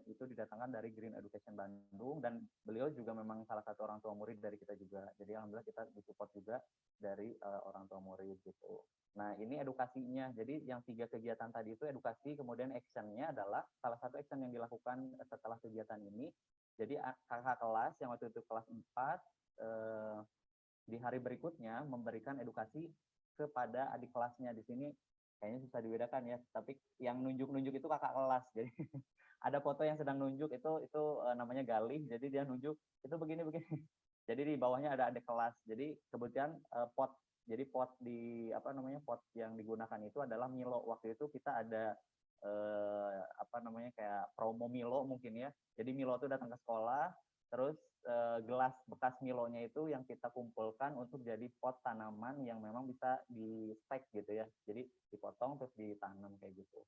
itu didatangkan dari Green Education Bandung dan beliau juga memang salah satu orang tua murid dari kita juga. Jadi alhamdulillah kita disupport juga dari orang tua murid gitu. Nah ini edukasinya. Jadi yang 3 kegiatan tadi itu edukasi, kemudian actionnya adalah salah satu action yang dilakukan setelah kegiatan ini. Jadi kakak kelas yang waktu itu kelas 4 di hari berikutnya memberikan edukasi kepada adik kelasnya. Di sini kayaknya susah dibedakan ya, tapi yang nunjuk-nunjuk itu kakak kelas. Jadi ada foto yang sedang nunjuk itu namanya Galih, jadi dia nunjuk itu begini-begini. Jadi di bawahnya ada adik kelas. Jadi kebetulan pot pot yang digunakan itu adalah Milo. Waktu itu kita ada kayak promo Milo mungkin ya. Jadi Milo itu datang ke sekolah, terus gelas bekas Milonya itu yang kita kumpulkan untuk jadi pot tanaman yang memang bisa di stack gitu ya. Jadi dipotong terus ditanam kayak gitu.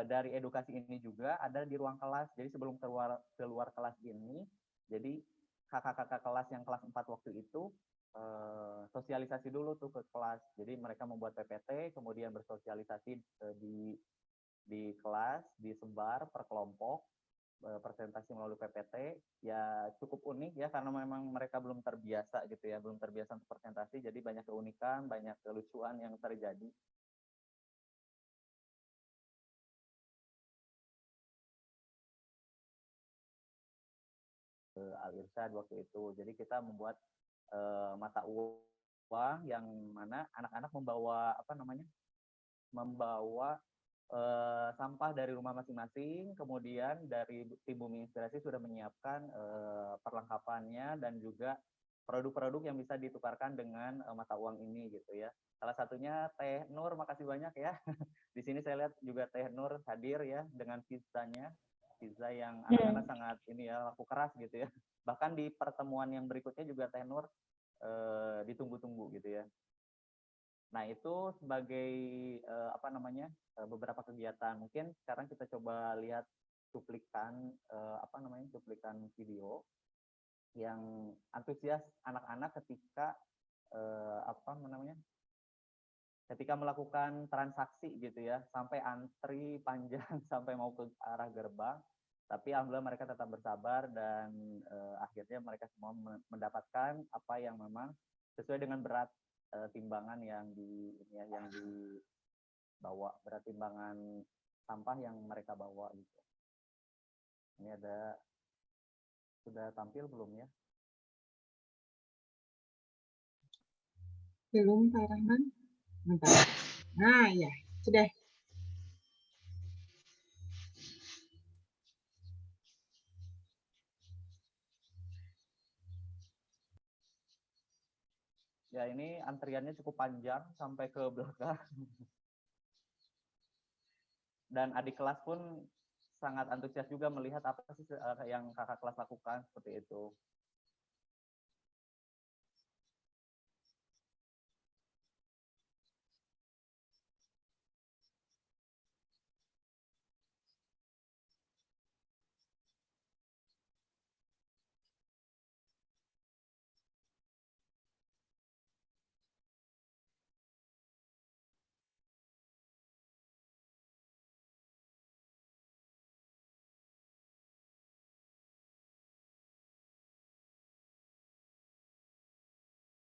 Dari edukasi ini juga ada di ruang kelas. Jadi sebelum keluar kelas ini, jadi kakak-kakak kelas yang kelas 4 waktu itu sosialisasi dulu tuh ke kelas. Jadi mereka membuat PPT, kemudian bersosialisasi di kelas, disebar per kelompok, presentasi melalui PPT. Ya cukup unik ya karena memang mereka belum terbiasa gitu ya, belum terbiasa untuk presentasi, jadi banyak keunikan, banyak kelucuan yang terjadi. Al-Irsyad waktu itu. Jadi kita membuat mata uang yang mana anak-anak membawa sampah dari rumah masing-masing, kemudian dari tim Bumi Inspirasi sudah menyiapkan perlengkapannya dan juga produk-produk yang bisa ditukarkan dengan mata uang ini gitu ya. Salah satunya Teh Nur, makasih banyak ya. Di sini saya lihat juga Teh Nur hadir ya dengan pizzanya. Pizza yang anak-anak sangat ini ya, laku keras gitu ya. Bahkan di pertemuan yang berikutnya juga Teh Nur ditunggu-tunggu gitu ya. Nah itu sebagai beberapa kegiatan. Mungkin sekarang kita coba lihat cuplikan cuplikan video yang antusias anak-anak ketika ketika melakukan transaksi gitu ya, sampai antri panjang sampai mau ke arah gerbang. Tapi alhamdulillah mereka tetap bersabar dan akhirnya mereka semua mendapatkan apa yang memang sesuai dengan berat timbangan yang dibawa, berat timbangan sampah yang mereka bawa gitu. Ini sudah tampil belum ya? Belum Pak Rahman? Bentar. Nah ya, sudah. Ya ini antriannya cukup panjang sampai ke belakang. Dan adik kelas pun sangat antusias juga melihat apa sih yang kakak kelas lakukan seperti itu.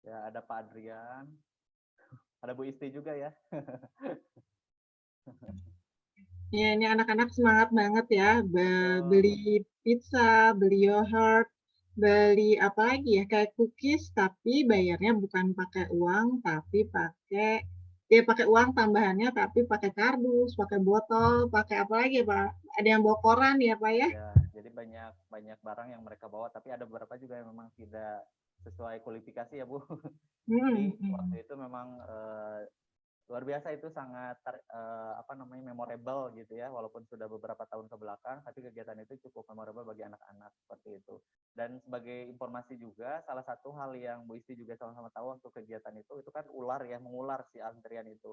Ya, ada Pak Adrian, ada Bu Isti juga ya. Ya, ini anak-anak semangat banget ya. Beli pizza, beli yogurt, beli apa lagi ya, kayak cookies, tapi bayarnya bukan pakai uang, tapi pakai uang tambahannya, tapi pakai kardus, pakai botol, pakai apa lagi ya Pak? Ada yang bawa koran ya Pak ya? Ya, jadi banyak barang yang mereka bawa, tapi ada beberapa juga yang memang tidak sesuai kualifikasi ya Bu. Jadi waktu itu memang luar biasa, itu sangat memorable gitu ya, walaupun sudah beberapa tahun ke belakang, tapi kegiatan itu cukup memorable bagi anak-anak seperti itu. Dan sebagai informasi juga, salah satu hal yang Bu Isti juga sama-sama tahu waktu kegiatan itu kan ular ya, mengular si antrian itu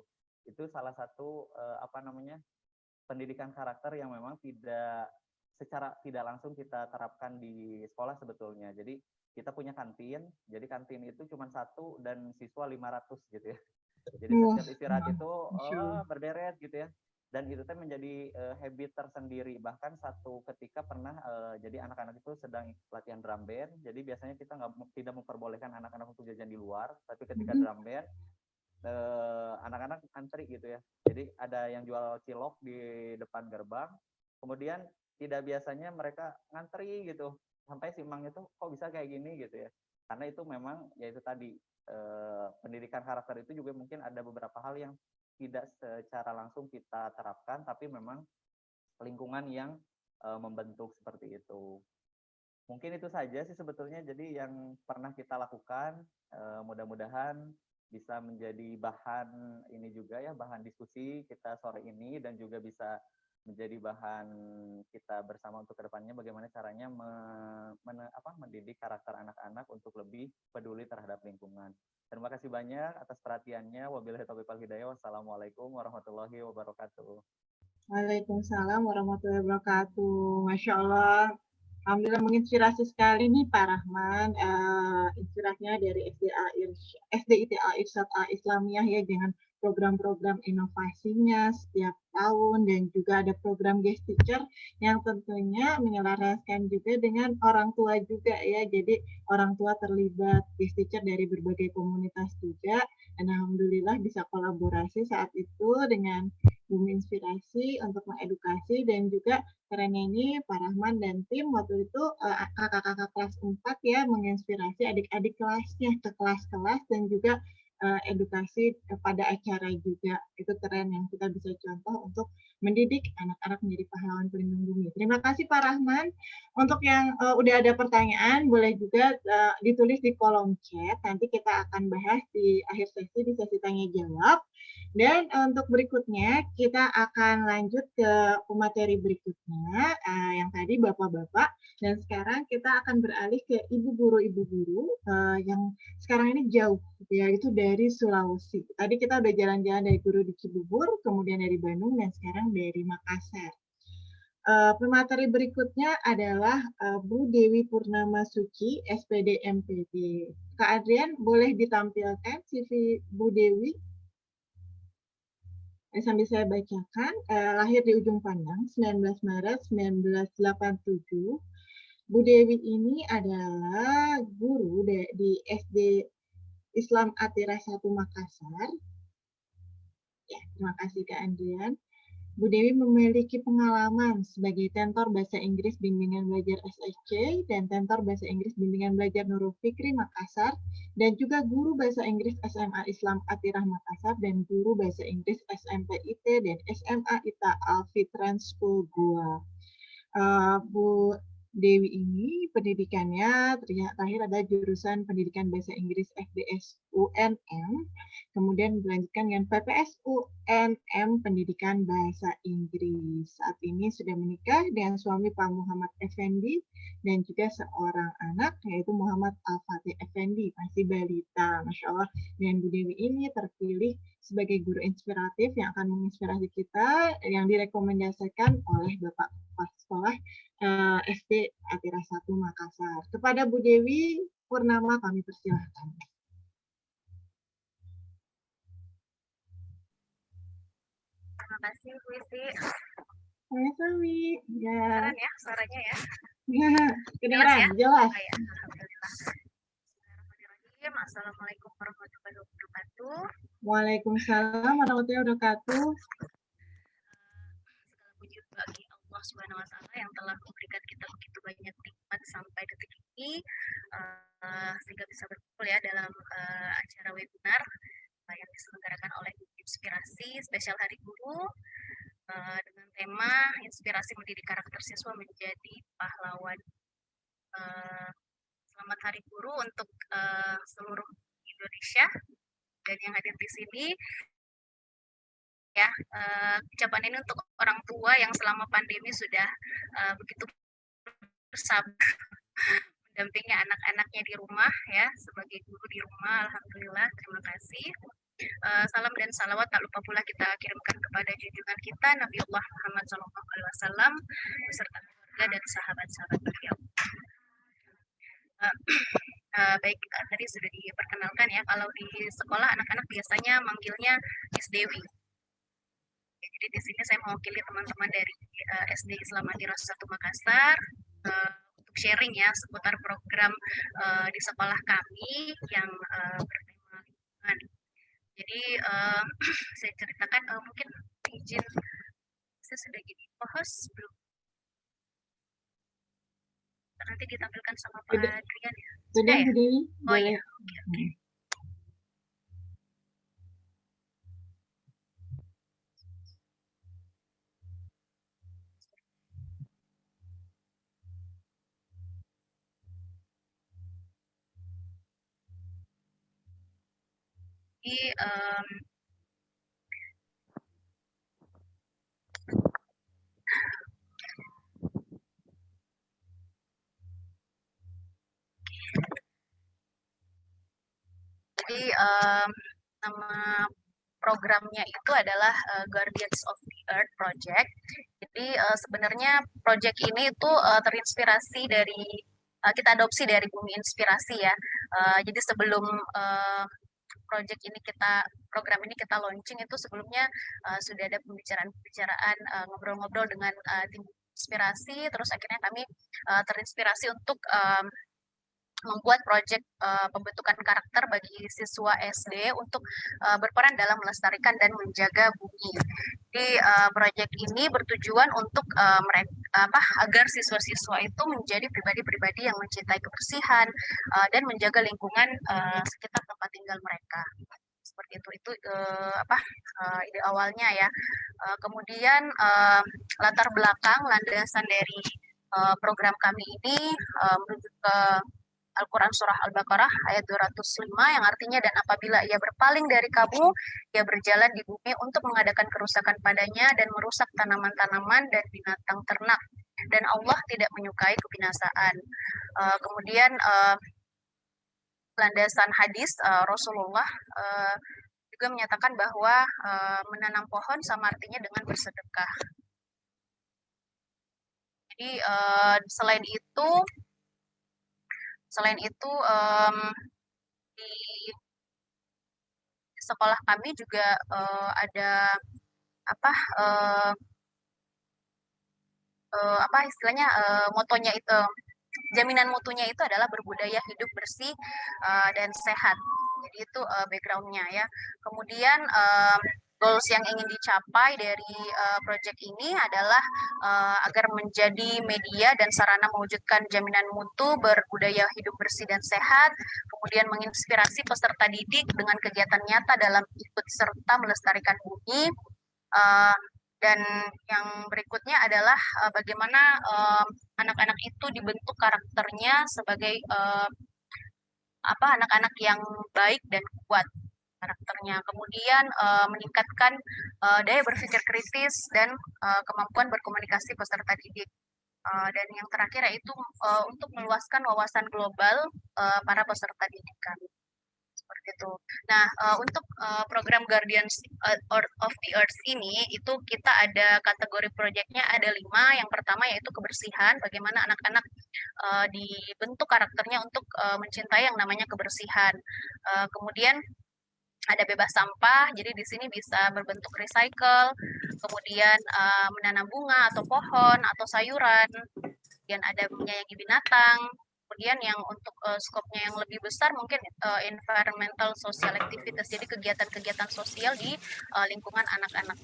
salah satu pendidikan karakter yang memang secara tidak langsung kita terapkan di sekolah sebetulnya. Jadi kita punya kantin, jadi kantin itu cuma 1 dan siswa 500 gitu ya. Jadi setiap istirahat itu berderet gitu ya. Dan itu menjadi habit tersendiri. Bahkan satu ketika pernah jadi anak-anak itu sedang latihan drum band. Jadi biasanya kita tidak memperbolehkan anak-anak untuk jajan di luar. Tapi ketika drum band, anak-anak antri gitu ya. Jadi ada yang jual cilok di depan gerbang. Kemudian tidak biasanya mereka ngantri gitu. Sampai si Mang itu kok bisa kayak gini gitu ya. Karena itu memang ya itu tadi, pendidikan karakter itu juga mungkin ada beberapa hal yang tidak secara langsung kita terapkan, tapi memang lingkungan yang membentuk seperti itu. Mungkin itu saja sih sebetulnya, jadi yang pernah kita lakukan, mudah-mudahan bisa menjadi bahan ini juga ya, bahan diskusi kita sore ini, dan juga bisa menjadi bahan kita bersama untuk kedepannya bagaimana caranya mendidik karakter anak-anak untuk lebih peduli terhadap lingkungan. Terima kasih banyak atas perhatiannya. Wabillahi taufiq wal hidayah. Wassalamualaikum warahmatullahi wabarakatuh. Waalaikumsalam warahmatullahi wabarakatuh. Masya Allah. Alhamdulillah menginspirasi sekali nih Pak Rahman. Inspirasinya dari SDITA Irsyad Islamiyah ya, dengan program-program inovasinya setiap tahun, dan juga ada program guest teacher yang tentunya menyelaraskan juga dengan orang tua juga ya. Jadi orang tua terlibat guest teacher dari berbagai komunitas juga. Dan alhamdulillah bisa kolaborasi saat itu dengan Bumi Inspirasi untuk mengedukasi, dan juga kerennya ini Pak Rahman dan tim waktu itu kakak-kakak kelas 4 ya, menginspirasi adik-adik kelasnya ke kelas-kelas, dan juga edukasi pada acara juga. Itu keren, yang kita bisa contoh untuk mendidik anak-anak menjadi pahlawan pelindung bumi. Terima kasih Pak Rahman. Untuk yang udah ada pertanyaan, boleh juga ditulis di kolom chat. Nanti kita akan bahas di akhir di sesi tanya jawab. Dan untuk berikutnya kita akan lanjut ke pemateri berikutnya yang tadi Bapak-Bapak, dan sekarang kita akan beralih ke ibu guru yang sekarang ini jauh ya, itu dari Sulawesi. Tadi kita udah jalan-jalan dari guru di Cibubur, kemudian dari Bandung, dan sekarang dari Makassar. Pemateri berikutnya adalah Bu Dewi Purnama Suci, SPD MPD. Kak Adrian, boleh ditampilkan CV Bu Dewi? Sambil saya bacakan, lahir di Ujung Pandang, 19 Maret 1987. Bu Dewi ini adalah guru di SD Islam Atira 1 Makassar. Ya, terima kasih Kak Andrian. Bu Dewi memiliki pengalaman sebagai tentor bahasa Inggris bimbingan belajar SSC dan tentor bahasa Inggris bimbingan belajar Nurul Fikri Makassar, dan juga guru bahasa Inggris SMA Islam Atirah Makassar, dan guru bahasa Inggris SMP IT dan SMA ITA Al-Fitran School Goa. Bu Dewi ini pendidikannya terakhir ada jurusan pendidikan bahasa Inggris FBS UNM, kemudian dilanjutkan dengan PPS UNM pendidikan bahasa Inggris. Saat ini sudah menikah dengan suami Pak Muhammad Effendi dan juga seorang anak yaitu Muhammad Al-Fatih Effendi, masih balita. Masya Allah, dengan Bu Dewi ini terpilih sebagai guru inspiratif yang akan menginspirasi kita, yang direkomendasikan oleh Bapak Kepala Sekolah SD Atira 1 Makassar. Kepada Bu Dewi Purnama kami persilahkan. Terima kasih Bu Isti. Sama-sama. Ya. Keren ya suaranya ya. Ya, kedengeran, jelas. Oh, ya. Alhamdulillah. Assalamualaikum warahmatullahi wabarakatuh. Waalaikumsalam warahmatullahi wabarakatuh. Segala puji bagi Allah Subhanahu wa taala yang telah memberikan kita begitu banyak nikmat sampai detik ini, sehingga bisa berkumpul ya dalam acara webinar yang diselenggarakan oleh Inspirasi Spesial Hari Guru dengan tema Inspirasi Mendidik Karakter Siswa Menjadi Pahlawan. Selamat Hari Guru untuk seluruh Indonesia dan yang hadir di sini. Ya, ucapan ini untuk orang tua yang selama pandemi sudah begitu bersabar mendampingi anak-anaknya di rumah ya, sebagai guru di rumah. Alhamdulillah, terima kasih. Salam dan salawat tak lupa pula kita kirimkan kepada junjungan kita Nabiullah Muhammad SAW beserta keluarga dan sahabat-sahabat beliau. Baik, tadi sudah diperkenalkan ya, kalau di sekolah anak-anak biasanya manggilnya Miss Dewi. Jadi di sini saya mewakili teman-teman dari SD Islam Madinah 1 Makassar untuk sharing ya seputar program di sekolah kami yang bertema lingkungan. Jadi saya ceritakan mungkin izin saya sudah jadi host belum? Nanti ditampilkan sama Pak Adrian ya. Sudah, ya? Dewi? Oh Boleh. ya, oke. Jadi nama programnya itu adalah Guardians of the Earth Project. Jadi sebenarnya project ini itu terinspirasi dari kita adopsi dari Bumi Inspirasi ya. Jadi sebelum program ini kita launching itu sebelumnya sudah ada pembicaraan ngobrol-ngobrol dengan tim inspirasi, terus akhirnya kami terinspirasi untuk membuat proyek pembentukan karakter bagi siswa SD untuk berperan dalam melestarikan dan menjaga bumi. Jadi proyek ini bertujuan untuk agar siswa-siswa itu menjadi pribadi-pribadi yang mencintai kebersihan dan menjaga lingkungan sekitar tempat tinggal mereka. Seperti itu ide awalnya ya. Kemudian latar belakang landasan dari program kami ini merujuk ke Al-Quran Surah Al-Baqarah ayat 205 yang artinya, dan apabila ia berpaling dari kamu, ia berjalan di bumi untuk mengadakan kerusakan padanya dan merusak tanaman-tanaman dan binatang ternak. Dan Allah tidak menyukai kebinasaan. Kemudian landasan hadis Rasulullah juga menyatakan bahwa menanam pohon sama artinya dengan bersedekah. Jadi selain itu di sekolah kami juga ada istilahnya motonya itu, jaminan mutunya itu adalah berbudaya hidup bersih dan sehat. Jadi itu backgroundnya ya. Kemudian goals yang ingin dicapai dari proyek ini adalah agar menjadi media dan sarana mewujudkan jaminan mutu berbudaya hidup bersih dan sehat, kemudian menginspirasi peserta didik dengan kegiatan nyata dalam ikut serta melestarikan bumi, dan yang berikutnya adalah bagaimana anak-anak itu dibentuk karakternya sebagai anak-anak yang baik dan kuat karakternya, kemudian meningkatkan daya berpikir kritis dan kemampuan berkomunikasi peserta didik, dan yang terakhir yaitu untuk meluaskan wawasan global para peserta didik kami. Seperti itu. Nah, untuk program Guardians of the Earth ini, itu kita ada kategori proyeknya ada 5. Yang pertama yaitu kebersihan, bagaimana anak-anak dibentuk karakternya untuk mencintai yang namanya kebersihan. Kemudian ada bebas sampah, jadi di sini bisa berbentuk recycle, kemudian menanam bunga atau pohon atau sayuran, kemudian ada menyayangi binatang, Kemudian yang untuk skopnya yang lebih besar mungkin environmental social activities, jadi kegiatan-kegiatan sosial di lingkungan anak-anak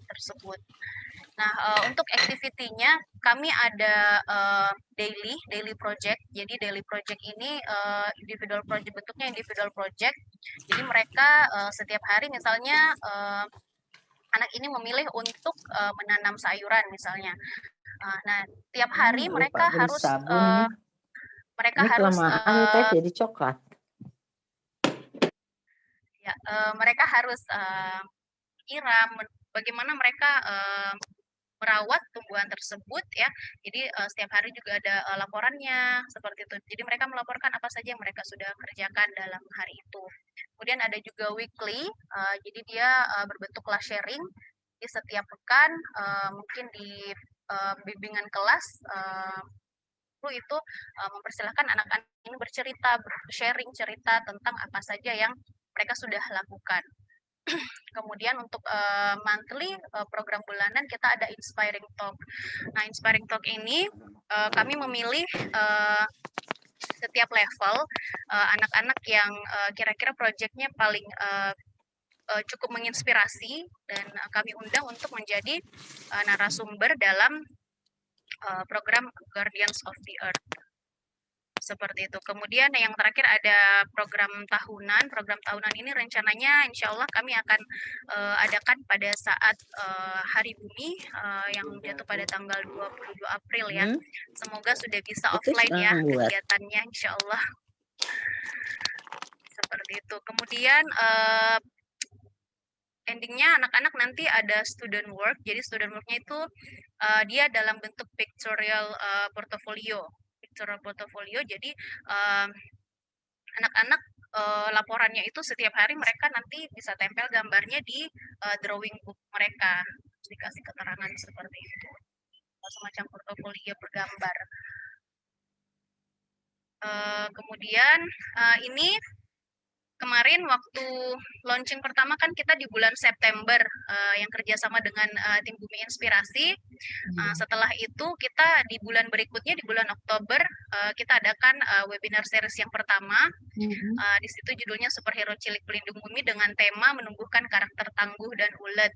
tersebut. Nah, untuk activity-nya kami ada daily project. Jadi daily project ini individual project, bentuknya individual project. Jadi mereka setiap hari misalnya anak ini memilih untuk menanam sayuran misalnya. Nah, tiap hari Lupa beli sabun nih. mereka Ini harus kelamaan teh jadi coklat. ya, mereka harus kira bagaimana mereka merawat tumbuhan tersebut ya. Jadi setiap hari juga ada laporannya seperti itu. Jadi mereka melaporkan apa saja yang mereka sudah kerjakan dalam hari itu. Kemudian ada juga weekly, jadi dia berbentuk class sharing. Di setiap pekan mungkin di bimbingan kelas guru itu mempersilahkan anak-anak ini bercerita, sharing cerita tentang apa saja yang mereka sudah lakukan. Kemudian untuk monthly program bulanan kita ada Inspiring Talk. Nah, Inspiring Talk ini kami memilih setiap level anak-anak yang kira-kira proyeknya paling cukup menginspirasi dan kami undang untuk menjadi narasumber dalam program Guardians of the Earth. Seperti itu. Kemudian yang terakhir ada program tahunan. Program tahunan ini rencananya insya Allah kami akan adakan pada saat Hari Bumi yang jatuh pada tanggal 22 April ya. Semoga sudah bisa offline ya kegiatannya insya Allah. Seperti itu. Kemudian endingnya anak-anak nanti ada student work. Jadi student worknya itu dia dalam bentuk pictorial portfolio. Jadi anak-anak laporannya itu setiap hari mereka nanti bisa tempel gambarnya di drawing book mereka, dikasih keterangan seperti itu, semacam portofolio bergambar. Kemudian ini kemarin waktu launching pertama kan kita di bulan September yang kerjasama dengan tim Bumi Inspirasi. Setelah itu kita di bulan berikutnya di bulan Oktober kita adakan webinar series yang pertama. Di situ judulnya Superhero Cilik Pelindung Bumi dengan tema menumbuhkan karakter tangguh dan ulet.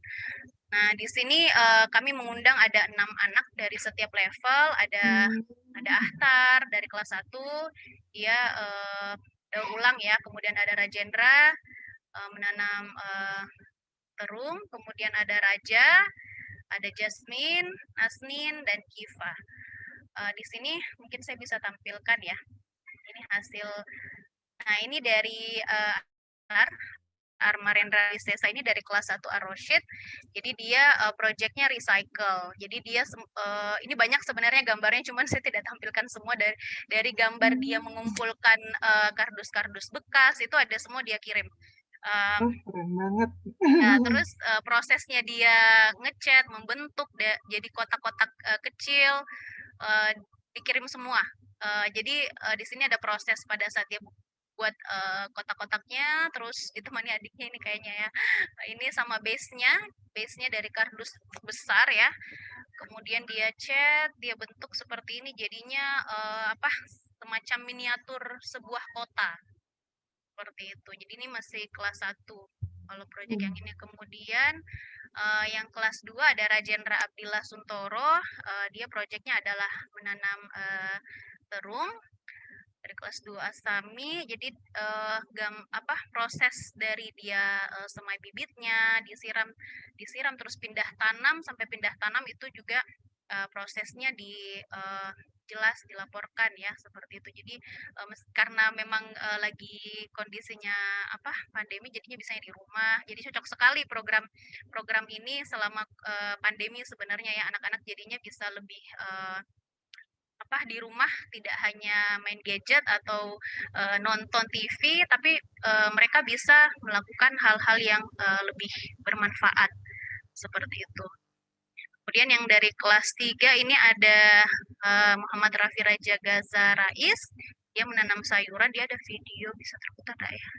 Nah, di sini kami mengundang ada 6 anak dari setiap level, ada Ahtar dari kelas 1, dia daur ulang ya, kemudian ada Rajendra menanam terung, kemudian ada Raja, ada Jasmine, Asnin, dan Kiva. Di sini mungkin saya bisa tampilkan ya, ini hasil. Nah, ini dari Armarendra Desa ini dari kelas 1 Ar-Rosyid. Jadi dia proyeknya recycle. Jadi dia ini banyak sebenarnya gambarnya, cuman saya tidak tampilkan semua. Dari gambar dia mengumpulkan kardus-kardus bekas itu ada semua dia kirim. Keren banget. Nah, terus prosesnya dia ngecat, membentuk jadi kotak-kotak kecil, dikirim semua. Jadi di sini ada proses pada saat dia buat kotak-kotaknya, terus ditemani adiknya ini kayaknya ya. Ini sama base-nya dari kardus besar ya. Kemudian dia cat, dia bentuk seperti ini, jadinya semacam miniatur sebuah kota. Seperti itu. Jadi ini masih kelas 1 kalau proyek yang ini. Kemudian yang kelas 2 ada Rajendra Abdillah Suntoro, dia proyeknya adalah menanam terung. Dari kelas 2 Asami, jadi proses dari dia semai bibitnya, disiram terus pindah tanam, sampai pindah tanam itu juga prosesnya jelas dilaporkan ya, seperti itu. Jadi karena memang lagi kondisinya pandemi, jadinya bisa di rumah. Jadi cocok sekali program ini selama pandemi sebenarnya ya, anak-anak jadinya bisa lebih di rumah, tidak hanya main gadget atau nonton TV, tapi mereka bisa melakukan hal-hal yang lebih bermanfaat seperti itu. Kemudian yang dari kelas 3 ini ada Muhammad Rafi Raja Gaza Rais, dia menanam sayuran, dia ada video, bisa terputar nggak ya?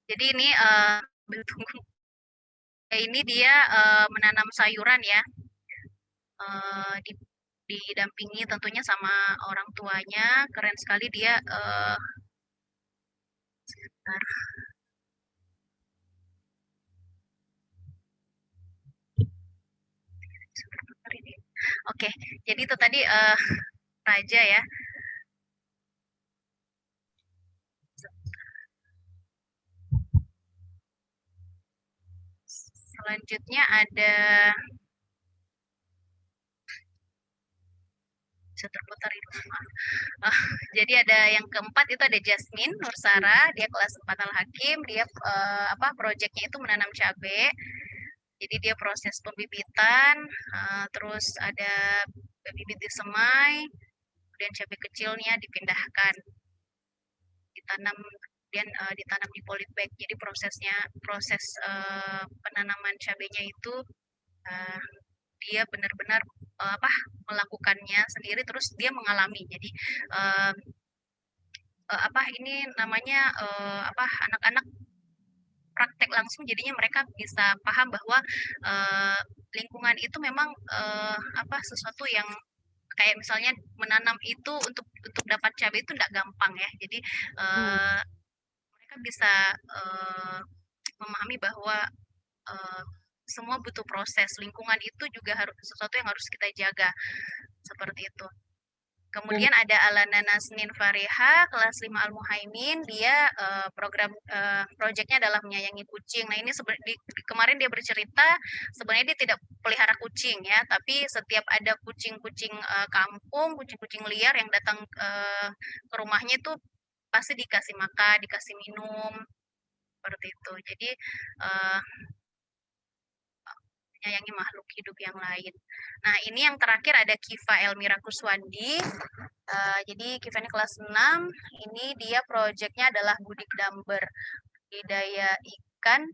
Jadi ini ini dia menanam sayuran ya. Didampingi tentunya sama orang tuanya. Keren sekali dia. Sebentar. Oke, jadi itu tadi Raja ya. Selanjutnya ada bisa terputar itu. Jadi ada yang keempat itu ada Jasmine Nursara, dia kelas 4 Al-Hakim, dia proyeknya itu menanam cabai. Jadi dia proses pembibitan, terus ada bibit disemai, kemudian cabai kecilnya dipindahkan, ditanam, kemudian ditanam di polybag. Jadi proses penanaman cabainya itu dia benar-benar melakukannya sendiri, terus dia mengalami. Jadi ini namanya anak-anak praktek langsung, jadinya mereka bisa paham bahwa lingkungan itu memang sesuatu yang kayak misalnya menanam itu untuk dapat cabai itu tidak gampang ya. Jadi mereka bisa memahami bahwa semua butuh proses. Lingkungan itu juga harus sesuatu yang harus kita jaga, seperti itu. Kemudian ada Alana Nasnin Fariha, kelas 5 Al-Muhaimin, dia proyeknya adalah menyayangi kucing. Nah ini kemarin dia bercerita, sebenarnya dia tidak pelihara kucing ya, tapi setiap ada kucing-kucing kampung, kucing-kucing liar yang datang ke rumahnya itu pasti dikasih makan, dikasih minum, seperti itu. Jadi menyayangi makhluk hidup yang lain. Nah, ini yang terakhir ada Kiva Elmira Kuswandi. Jadi Kiva ini kelas 6. Ini dia proyeknya adalah budik damber, budidaya ikan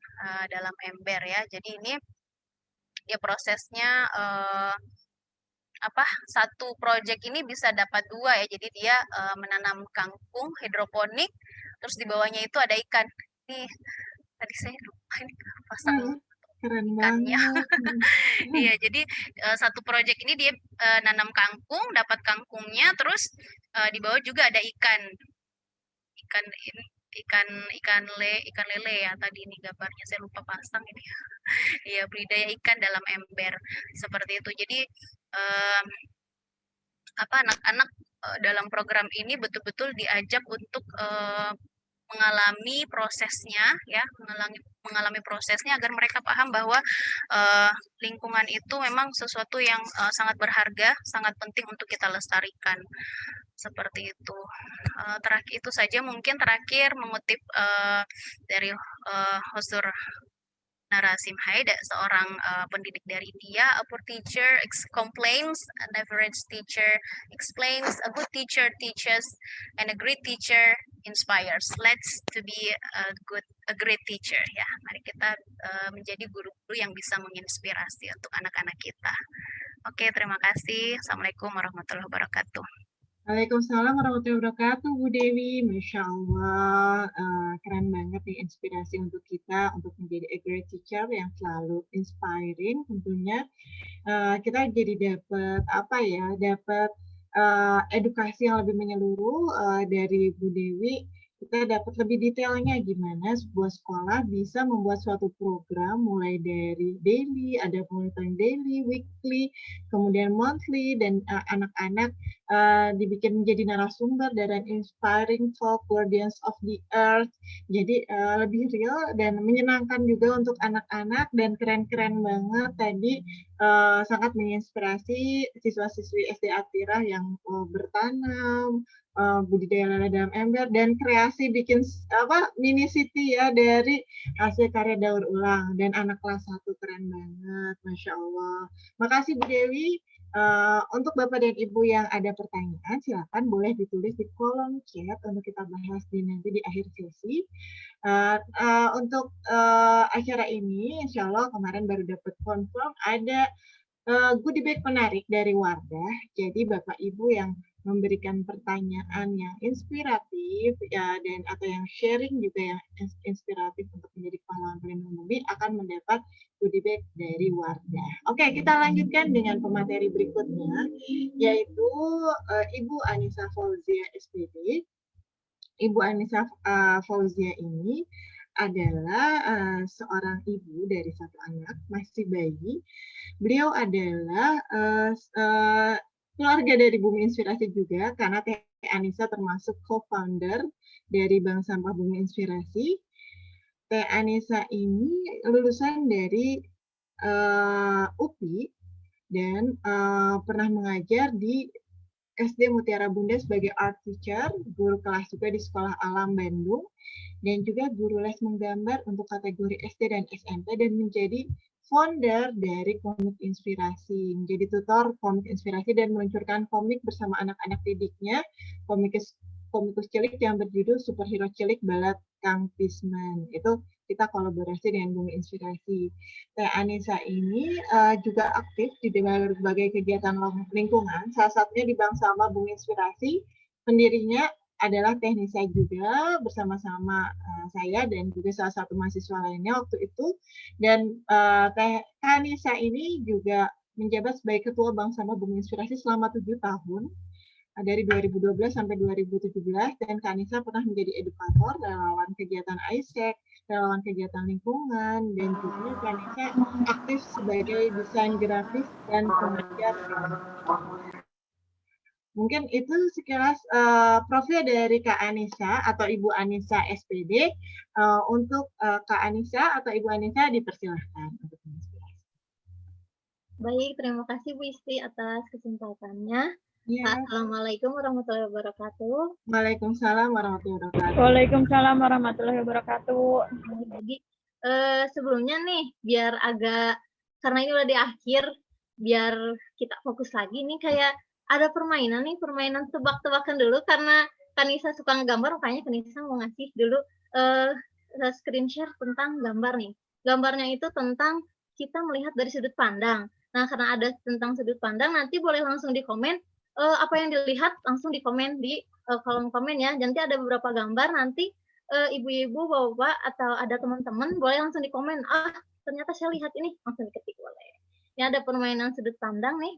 dalam ember ya. Jadi ini dia prosesnya satu proyek ini bisa dapat 2 ya. Jadi dia menanam kangkung hidroponik, terus di bawahnya itu ada ikan. Ini tadi saya lupa ini pasang keren ikannya. banget. Iya, jadi satu proyek ini dia nanam kangkung, dapat kangkungnya, terus di bawah juga ada ikan lele ya, tadi ini gambarnya saya lupa pasang ini. Iya, budidaya ikan dalam ember seperti itu. Jadi anak-anak dalam program ini betul-betul diajak untuk mengalami prosesnya ya, mengalami prosesnya agar mereka paham bahwa lingkungan itu memang sesuatu yang sangat berharga, sangat penting untuk kita lestarikan, seperti itu. Terakhir itu saja, mungkin terakhir mengutip dari Hosur Narasim Haida, seorang pendidik dari India. A poor teacher complains, an average teacher explains, a good teacher teaches, and a great teacher inspires. Let's to be a great teacher ya. Mari kita menjadi guru-guru yang bisa menginspirasi untuk anak-anak kita. Oke, terima kasih. Assalamualaikum warahmatullahi wabarakatuh. Waalaikumsalam warahmatullahi wabarakatuh, Bu Dewi. Masya Allah, keren banget nih inspirasi untuk kita untuk menjadi a great teacher yang selalu inspiring. Tentunya kita jadi dapat edukasi yang lebih menyeluruh dari Bu Dewi. Kita dapat lebih detailnya gimana sebuah sekolah bisa membuat suatu program mulai dari daily, ada monitoring daily, weekly, kemudian monthly, dan anak-anak dibikin menjadi narasumber dan inspiring talk guardians of the earth. Jadi lebih real dan menyenangkan juga untuk anak-anak, dan keren-keren banget tadi, sangat menginspirasi siswa-siswi SD Atirah yang bertanam, budidaya lele dalam ember, dan kreasi bikin mini city ya dari hasil karya daur ulang, dan anak kelas 1 keren banget, Masya Allah. Makasih Bu Dewi. Untuk Bapak dan Ibu yang ada pertanyaan, silakan boleh ditulis di kolom chat untuk kita bahas nanti di akhir sesi. Untuk acara ini, Insya Allah kemarin baru dapat confirm ada goodie bag menarik dari Wardah. Jadi Bapak Ibu yang memberikan pertanyaan yang inspiratif ya dan atau yang sharing juga yang inspiratif untuk menjadi pahlawan pelindung bumi akan mendapat goodie bag dari Wardah. Oke, kita lanjutkan dengan pemateri berikutnya yaitu Ibu Anissa Fauzia SPD. Ibu Anissa Fauzia ini adalah seorang ibu dari satu anak, masih bayi. Beliau adalah keluarga dari Bumi Inspirasi juga, karena Teh Anissa termasuk co-founder dari Bank Sampah Bumi Inspirasi. Teh Anissa ini lulusan dari UPI dan pernah mengajar di SD Mutiara Bunda sebagai art teacher, guru kelas juga di Sekolah Alam Bandung, dan juga guru les menggambar untuk kategori SD dan SMP, dan menjadi founder dari Komik Inspirasi, menjadi tutor Komik Inspirasi dan meluncurkan komik bersama anak-anak didiknya, komikus cilik yang berjudul Superhero Cilik Balat Kang Pisman. Itu kita kolaborasi dengan Bumi Inspirasi. Teh Anissa ini juga aktif di berbagai kegiatan lingkungan, salah satunya di Bank Sampah Bumi Inspirasi. Pendirinya adalah Teh Nisa juga bersama-sama saya dan juga salah satu mahasiswa lainnya waktu itu. Dan Teh Nisa ini juga menjabat sebagai Ketua Bank Sampah Bumi Inspirasi selama 7 tahun. Dari 2012 sampai 2017, dan Kak Nisa pernah menjadi edukator, relawan kegiatan AISEC, relawan kegiatan lingkungan, dan juga Kak Nisa aktif sebagai desain grafis dan pengajar. Mungkin itu sekilas profil dari Kak Anissa atau Ibu Anissa SPD. Untuk Kak Anissa atau Ibu Anissa dipersilahkan untuk menginspirasi. Baik, terima kasih Bu Isti atas kesempatannya. Ya. Assalamualaikum warahmatullahi wabarakatuh. Waalaikumsalam warahmatullahi wabarakatuh. Waalaikumsalam warahmatullahi wabarakatuh. Jadi sebelumnya nih, biar agak, karena ini udah di akhir, biar kita fokus lagi nih, kayak ada permainan nih, permainan tebak-tebakan dulu, karena Kanisa suka ngegambar, makanya Kanisa mau ngasih dulu screen share tentang gambar nih. Gambarnya itu tentang kita melihat dari sudut pandang. Nah, karena ada tentang sudut pandang, nanti boleh langsung di komen apa yang dilihat, langsung di komen di kolom komen ya. Nanti ada beberapa gambar, nanti ibu-ibu, bapak, atau ada teman-teman boleh langsung di komen. Ah, ternyata saya lihat ini, langsung diketik boleh. Ini ada permainan sudut pandang nih.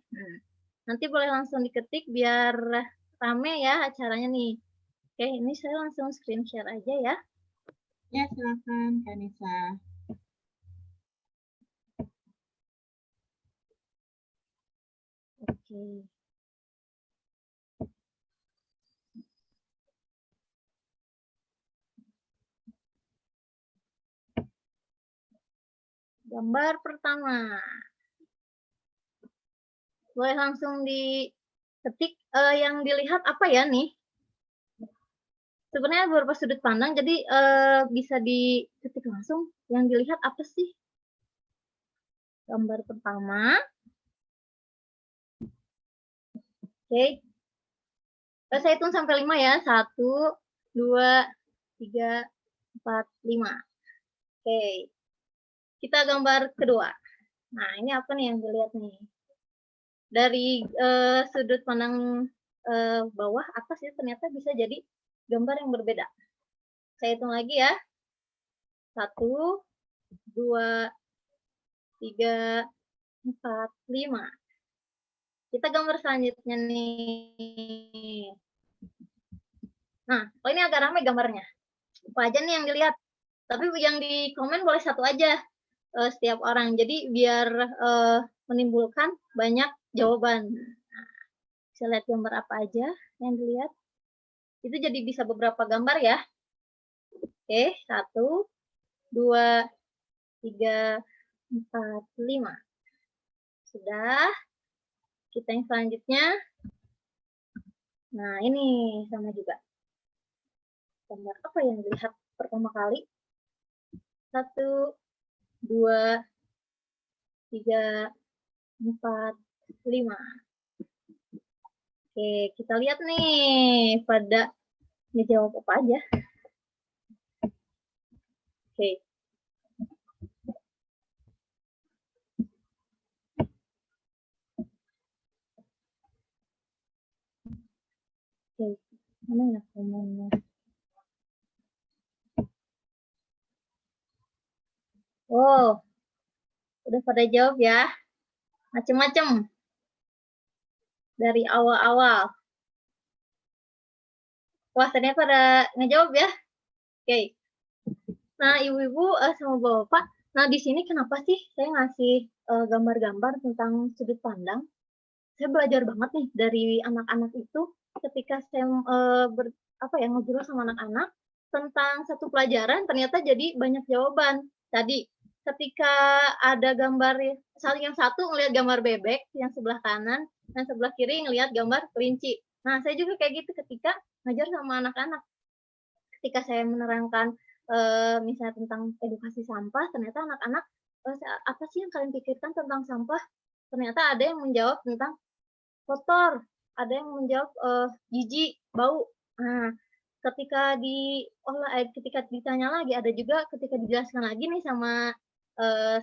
Nanti boleh langsung diketik biar rame ya acaranya nih. Oke, ini saya langsung screen share aja ya. Ya, silakan Kak Nisa. Oke. Gambar pertama. Boleh langsung diketik yang dilihat apa ya nih? Sebenarnya beberapa sudut pandang, jadi bisa diketik langsung yang dilihat apa sih? Gambar pertama. Oke. Saya hitung sampai 5 ya. 1, 2, 3, 4, 5. Oke. Kita gambar kedua. Nah, ini apa nih yang dilihat nih? Dari sudut pandang bawah, atas ya, ternyata bisa jadi gambar yang berbeda. Saya hitung lagi ya. 1, 2, 3, 4, 5. Kita gambar selanjutnya nih. Nah, oh ini agak ramai gambarnya. Apa aja nih yang dilihat? Tapi yang di komen boleh satu aja setiap orang. Jadi biar menimbulkan banyak jawaban. Nah, bisa lihat gambar apa aja yang dilihat. Itu jadi bisa beberapa gambar ya. Oke, 1, 2, 3, 4, 5. Sudah. Kita yang selanjutnya. Nah, ini sama juga. Gambar apa yang dilihat pertama kali? 1, 2, 3, 4, 5. Oke, kita lihat nih pada dijawab apa aja. Oke. Mana ya komennya? Oh, udah pada jawab ya. Macem-macem. Dari awal-awal. Wah, ternyata pada ngejawab ya. Oke. Nah, ibu-ibu sama bapak, nah di sini kenapa sih saya ngasih gambar-gambar tentang sudut pandang? Saya belajar banget nih dari anak-anak itu ketika saya ngobrol sama anak-anak tentang satu pelajaran, ternyata jadi banyak jawaban. Tadi ketika ada gambar yang satu ngelihat gambar bebek yang sebelah kanan, dan sebelah kiri ngelihat gambar kelinci. Nah, saya juga kayak gitu ketika ngajar sama anak-anak. Ketika saya menerangkan misalnya tentang edukasi sampah, ternyata anak-anak apa sih yang kalian pikirkan tentang sampah? Ternyata ada yang menjawab tentang kotor, ada yang menjawab jijik, bau. Nah, ketika ketika ditanya lagi, ada juga ketika dijelaskan lagi nih sama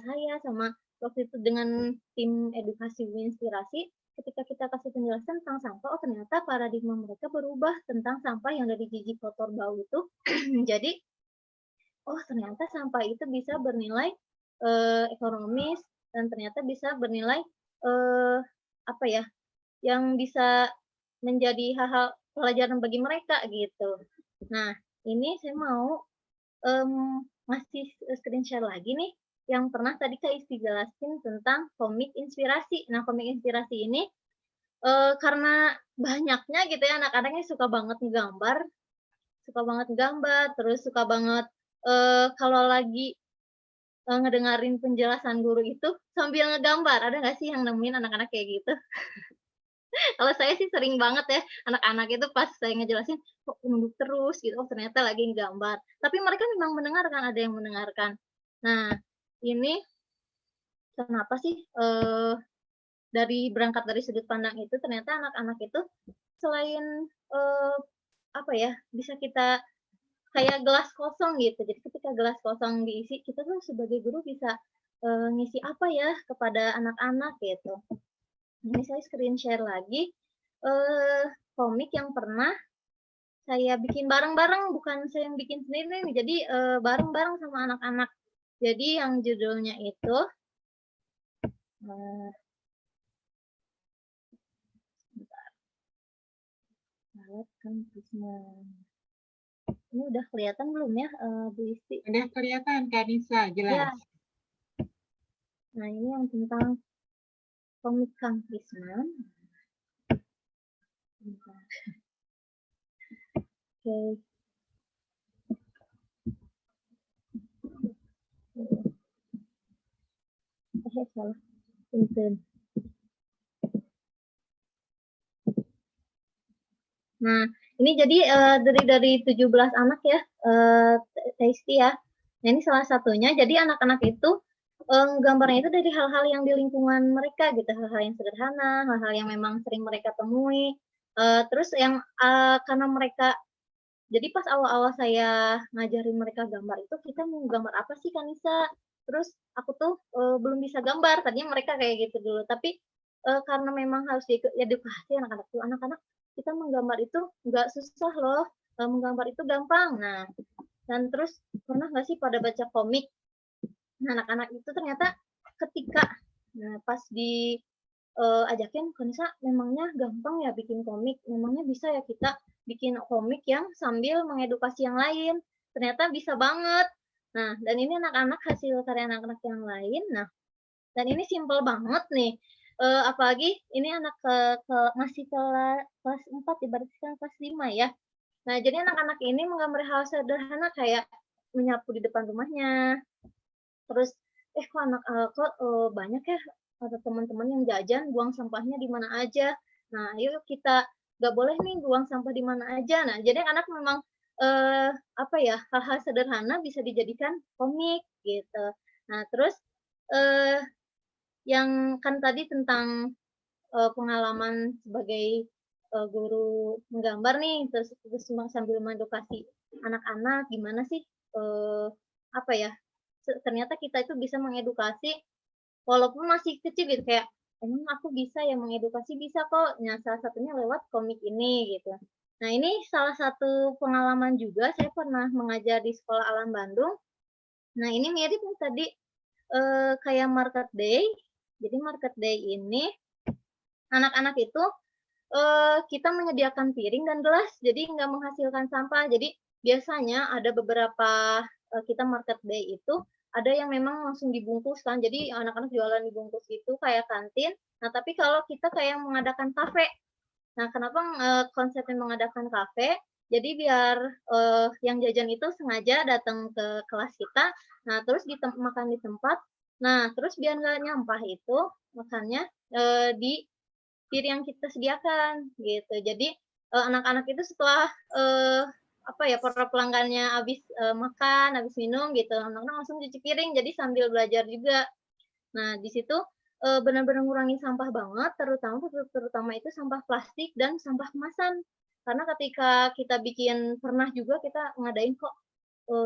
saya sama waktu itu dengan tim edukasi inspirasi, ketika kita kasih penjelasan tentang sampah, oh ternyata paradigma mereka berubah tentang sampah yang dari jijik, kotor, bau itu jadi oh ternyata sampah itu bisa bernilai ekonomis dan ternyata bisa bernilai yang bisa menjadi hal-hal pelajaran bagi mereka gitu. Nah, ini saya mau ngasih screen share lagi nih yang pernah tadi Kak Isti jelasin tentang komik inspirasi. Nah, komik inspirasi ini karena banyaknya gitu ya anak-anaknya suka banget nggambar, terus suka banget kalau lagi ngedengerin penjelasan guru itu sambil ngegambar. Ada nggak sih yang nemuin anak-anak kayak gitu? Kalau saya sih sering banget ya, anak-anak itu pas saya ngejelasin, kok nunduk terus gitu, oh ternyata lagi nggambar. Tapi mereka memang mendengarkan, ada yang mendengarkan. Nah, ini kenapa sih berangkat dari sudut pandang itu, ternyata anak-anak itu selain bisa kita kayak gelas kosong gitu. Jadi ketika gelas kosong diisi, kita tuh sebagai guru bisa ngisi apa ya kepada anak-anak gitu. Ini saya screen share lagi komik yang pernah saya bikin bareng-bareng, bukan saya yang bikin sendiri nih. Jadi bareng-bareng sama anak-anak. Jadi yang judulnya itu ini udah kelihatan belum ya, Bu Isti? Udah kelihatan, Kak Nisa, jelas. Ya. Nah, ini yang tentang komik Kang Krisman. Oke. Salah. Punten. Nah, ini jadi dari 17 anak ya, Tasty ya. Nah, ini salah satunya. Jadi anak-anak itu gambarnya itu dari hal-hal yang di lingkungan mereka gitu, hal-hal yang sederhana, hal-hal yang memang sering mereka temui. Terus yang karena mereka, jadi pas awal-awal saya ngajarin mereka gambar itu, kita mau gambar apa sih Kanisa? Terus aku tuh belum bisa gambar, tadinya mereka kayak gitu dulu. Tapi karena memang harus diedukasi anak-anak tuh, anak-anak kita menggambar itu nggak susah loh, menggambar itu gampang. Nah, dan terus pernah nggak sih pada baca komik? Nah, anak-anak itu ternyata ketika pas ajakin, Kanisa memangnya gampang ya bikin komik, memangnya bisa ya kita bikin komik yang sambil mengedukasi yang lain. Ternyata bisa banget. Nah, dan ini anak-anak hasil karya anak-anak yang lain. Nah, dan ini simple banget nih. Apalagi ini anak masih kelas 4, ibaratnya kan kelas 5 ya. Nah, jadi anak-anak ini menggambar hal sederhana kayak menyapu di depan rumahnya. Terus, kok banyak ya ada teman-teman yang jajan, buang sampahnya di mana aja. Nah, yuk kita nggak boleh nih buang sampah di mana aja. Nah, jadi anak memang hal-hal sederhana bisa dijadikan komik gitu. Nah, terus yang kan tadi tentang pengalaman sebagai guru menggambar nih, terus sambil mengedukasi anak-anak gimana sih ternyata kita itu bisa mengedukasi walaupun masih kecil gitu, kayak emang aku bisa ya mengedukasi, bisa kok. Nah, salah satunya lewat komik ini gitu. Nah, ini salah satu pengalaman juga, saya pernah mengajar di Sekolah Alam Bandung. Nah, ini mirip nih tadi, kayak market day. Jadi market day ini, anak-anak itu, kita menyediakan piring dan gelas, jadi nggak menghasilkan sampah. Jadi biasanya ada beberapa, kita market day itu, ada yang memang langsung dibungkus kan, jadi anak-anak jualan dibungkus gitu kayak kantin. Nah, tapi kalau kita kayak mengadakan kafe. Nah, kenapa, konsepnya mengadakan kafe, jadi biar, yang jajan itu sengaja datang ke kelas kita, nah terus makan di tempat, nah terus biar nggak nyampah itu, makannya, di piring yang kita sediakan, gitu. Jadi, anak-anak itu setelah, apa ya, para pelanggannya habis, makan, habis minum gitu, anak-anak langsung cuci piring, jadi sambil belajar juga. Nah, di situ, benar-benar ngurangi sampah banget, terutama itu sampah plastik dan sampah kemasan. Karena ketika kita bikin pernah juga kita ngadain kok,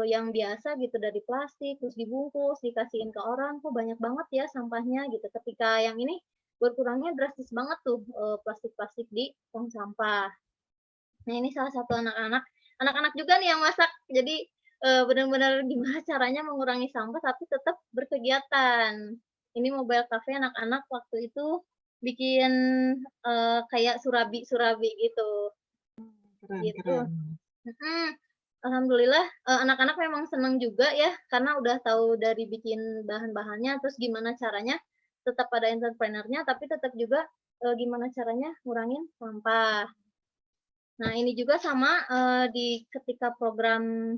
yang biasa gitu dari plastik, terus dibungkus, dikasihin ke orang, kok banyak banget ya sampahnya gitu. Ketika yang ini berkurangnya drastis banget tuh, plastik-plastik di tong sampah. Nah, ini salah satu anak-anak juga nih yang masak. Jadi, benar-benar gimana caranya mengurangi sampah tapi tetap berkegiatan. Ini mobile cafe anak-anak waktu itu bikin, kayak surabi-surabi gitu, Keren, gitu. keren. Mhm. Alhamdulillah, anak-anak memang senang juga ya, karena udah tahu dari bikin bahan-bahannya, terus gimana caranya tetap ada entrepreneur-nya, tapi tetap juga, gimana caranya ngurangin sampah. Nah, ini juga sama, di ketika program,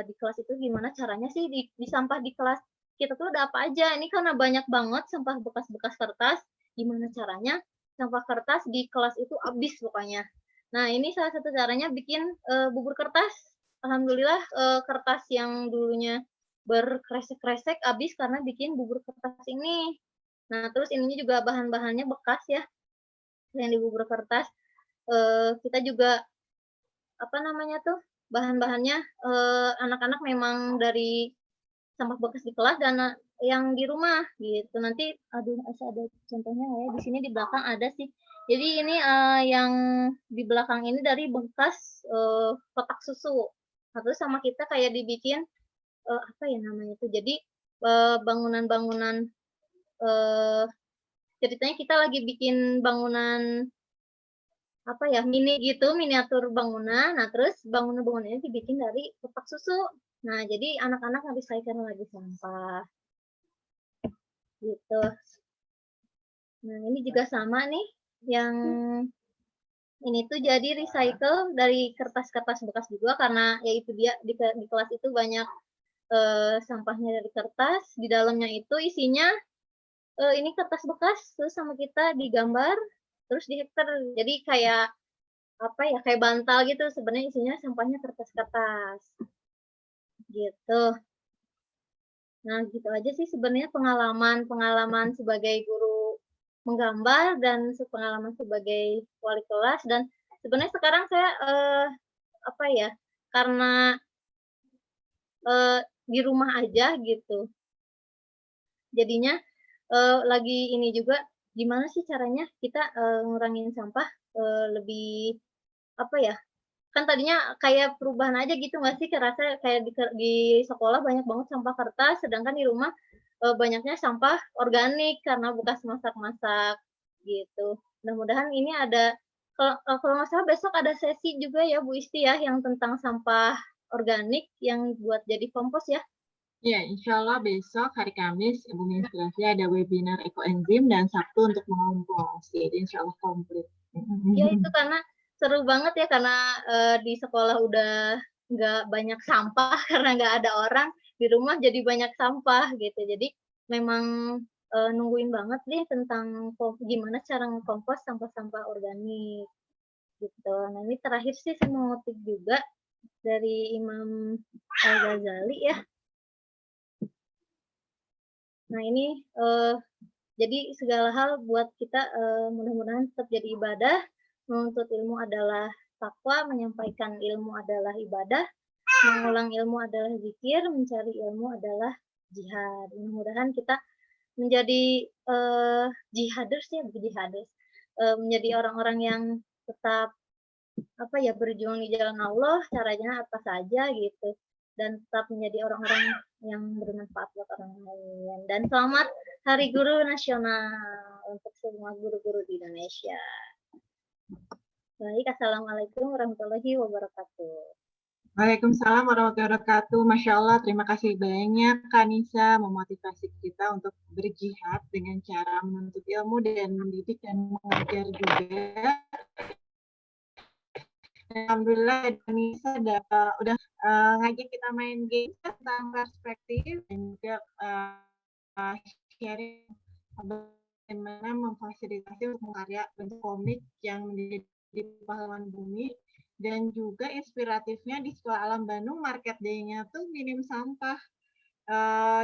di kelas itu gimana caranya sih di sampah di kelas kita tuh ada apa aja, ini karena banyak banget sampah bekas-bekas kertas, gimana caranya sampah kertas di kelas itu habis pokoknya. Nah, ini salah satu caranya bikin, bubur kertas. Alhamdulillah, kertas yang dulunya berkresek-kresek habis karena bikin bubur kertas ini. Nah, terus ininya juga bahan-bahannya bekas ya, yang di bubur kertas. Kita juga, apa namanya tuh, bahan-bahannya, anak-anak memang dari sampah bekas di kelas dan, yang di rumah gitu. Nanti aduh ada contohnya nggak ya? Di sini di belakang ada sih. Jadi ini, yang di belakang ini dari bekas, kotak susu. Nah, terus sama kita kayak dibikin, apa ya namanya tuh, jadi, bangunan-bangunan, eee, ceritanya kita lagi bikin bangunan apa ya, miniatur bangunan. Nah, terus bangunan-bangunannya dibikin dari kotak susu. Nah, jadi anak-anak nge-recycle lagi sampah, gitu. Nah, ini juga sama nih, yang ini tuh jadi recycle dari kertas-kertas bekas juga karena ya itu dia di kelas itu banyak, sampahnya dari kertas, di dalamnya itu isinya, ini kertas bekas, terus sama kita digambar, terus dihektar. Jadi kayak apa ya, kayak bantal gitu, sebenarnya isinya sampahnya kertas-kertas, gitu. Nah, gitu aja sih sebenarnya pengalaman sebagai guru menggambar dan pengalaman sebagai wali kelas dan sebenarnya sekarang saya, apa ya, karena, di rumah aja gitu, jadinya, lagi ini juga, gimana sih caranya kita, ngurangin sampah, lebih apa ya, kan tadinya kayak perubahan aja gitu nggak sih, kerasa kayak di sekolah banyak banget sampah kertas, sedangkan di rumah, banyaknya sampah organik karena bekas masak-masak, gitu. Mudah-mudahan ini ada kalau nggak salah besok ada sesi juga ya Bu Isti ya, yang tentang sampah organik yang buat jadi kompos ya? Ya, insya Allah besok hari Kamis, Ibu Administrasi ada webinar ekoenzim dan Sabtu untuk mengompos. Jadi insya Allah komplit. Ya itu karena seru banget ya, karena, di sekolah udah nggak banyak sampah karena nggak ada orang, di rumah jadi banyak sampah gitu. Jadi memang, nungguin banget nih tentang gimana cara ngekompos sampah-sampah organik, gitu. Nah ini terakhir sih saya mau ngutip juga dari Imam Al-Ghazali ya. Nah ini, jadi segala hal buat kita, mudah-mudahan tetap jadi ibadah, menuntut ilmu adalah takwa, menyampaikan ilmu adalah ibadah, mengulang ilmu adalah zikir, mencari ilmu adalah jihad. Mudah-mudahan kita menjadi, jihaders ya, bukan jihaders, menjadi orang-orang yang tetap berjuang di jalan Allah, caranya apa saja gitu, dan tetap menjadi orang-orang yang bermanfaat buat orang lain. Dan selamat Hari Guru Nasional untuk semua guru-guru di Indonesia. Baik, Assalamualaikum warahmatullahi wabarakatuh. Waalaikumsalam warahmatullahi wabarakatuh. Masya Allah, terima kasih banyak Kak Nisa memotivasi kita untuk berjihad dengan cara menuntut ilmu dan mendidik dan mengajar juga. Alhamdulillah Nisa udah ngajak kita main game tentang perspektif dan juga sharing bagaimana memfasilitasi untuk karya bentuk komik yang menjadi pahlawan bumi. Dan juga inspiratifnya di Sekolah Alam Bandung Market Day-nya tuh minim sampah.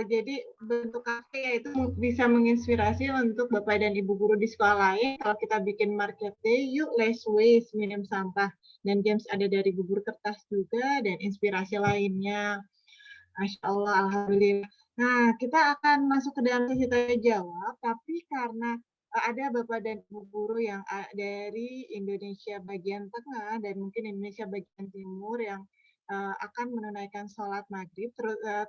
Jadi bentuk kafe itu bisa menginspirasi untuk Bapak dan Ibu guru di sekolah lain. Kalau kita bikin Market Day, yuk less waste, minim sampah. Dan games ada dari bubur kertas juga dan inspirasi lainnya. Masya Allah, Alhamdulillah. Nah, kita akan masuk ke dalam sesi tanya jawab, tapi karena ada Bapak dan Ibu guru yang dari Indonesia bagian tengah dan mungkin Indonesia bagian timur yang akan menunaikan sholat maghrib,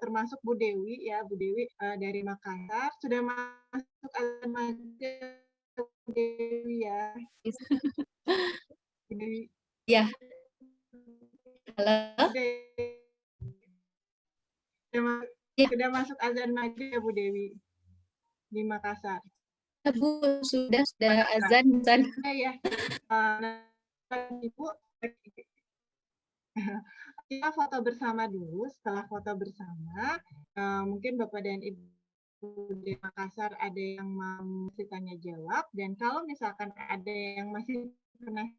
termasuk Bu Dewi ya, Bu Dewi dari Makassar sudah masuk azan maghrib, Bu Dewi ya. Bu Dewi. Ya. Halo. Sudah masuk azan maghrib ya Bu Dewi di Makassar. Bu, sudah azan. Ya. Ibu, kita foto bersama dulu. Setelah foto bersama, mungkin Bapak dan Ibu di Makassar ada yang mau tanya jawab. Dan kalau misalkan ada yang masih penasaran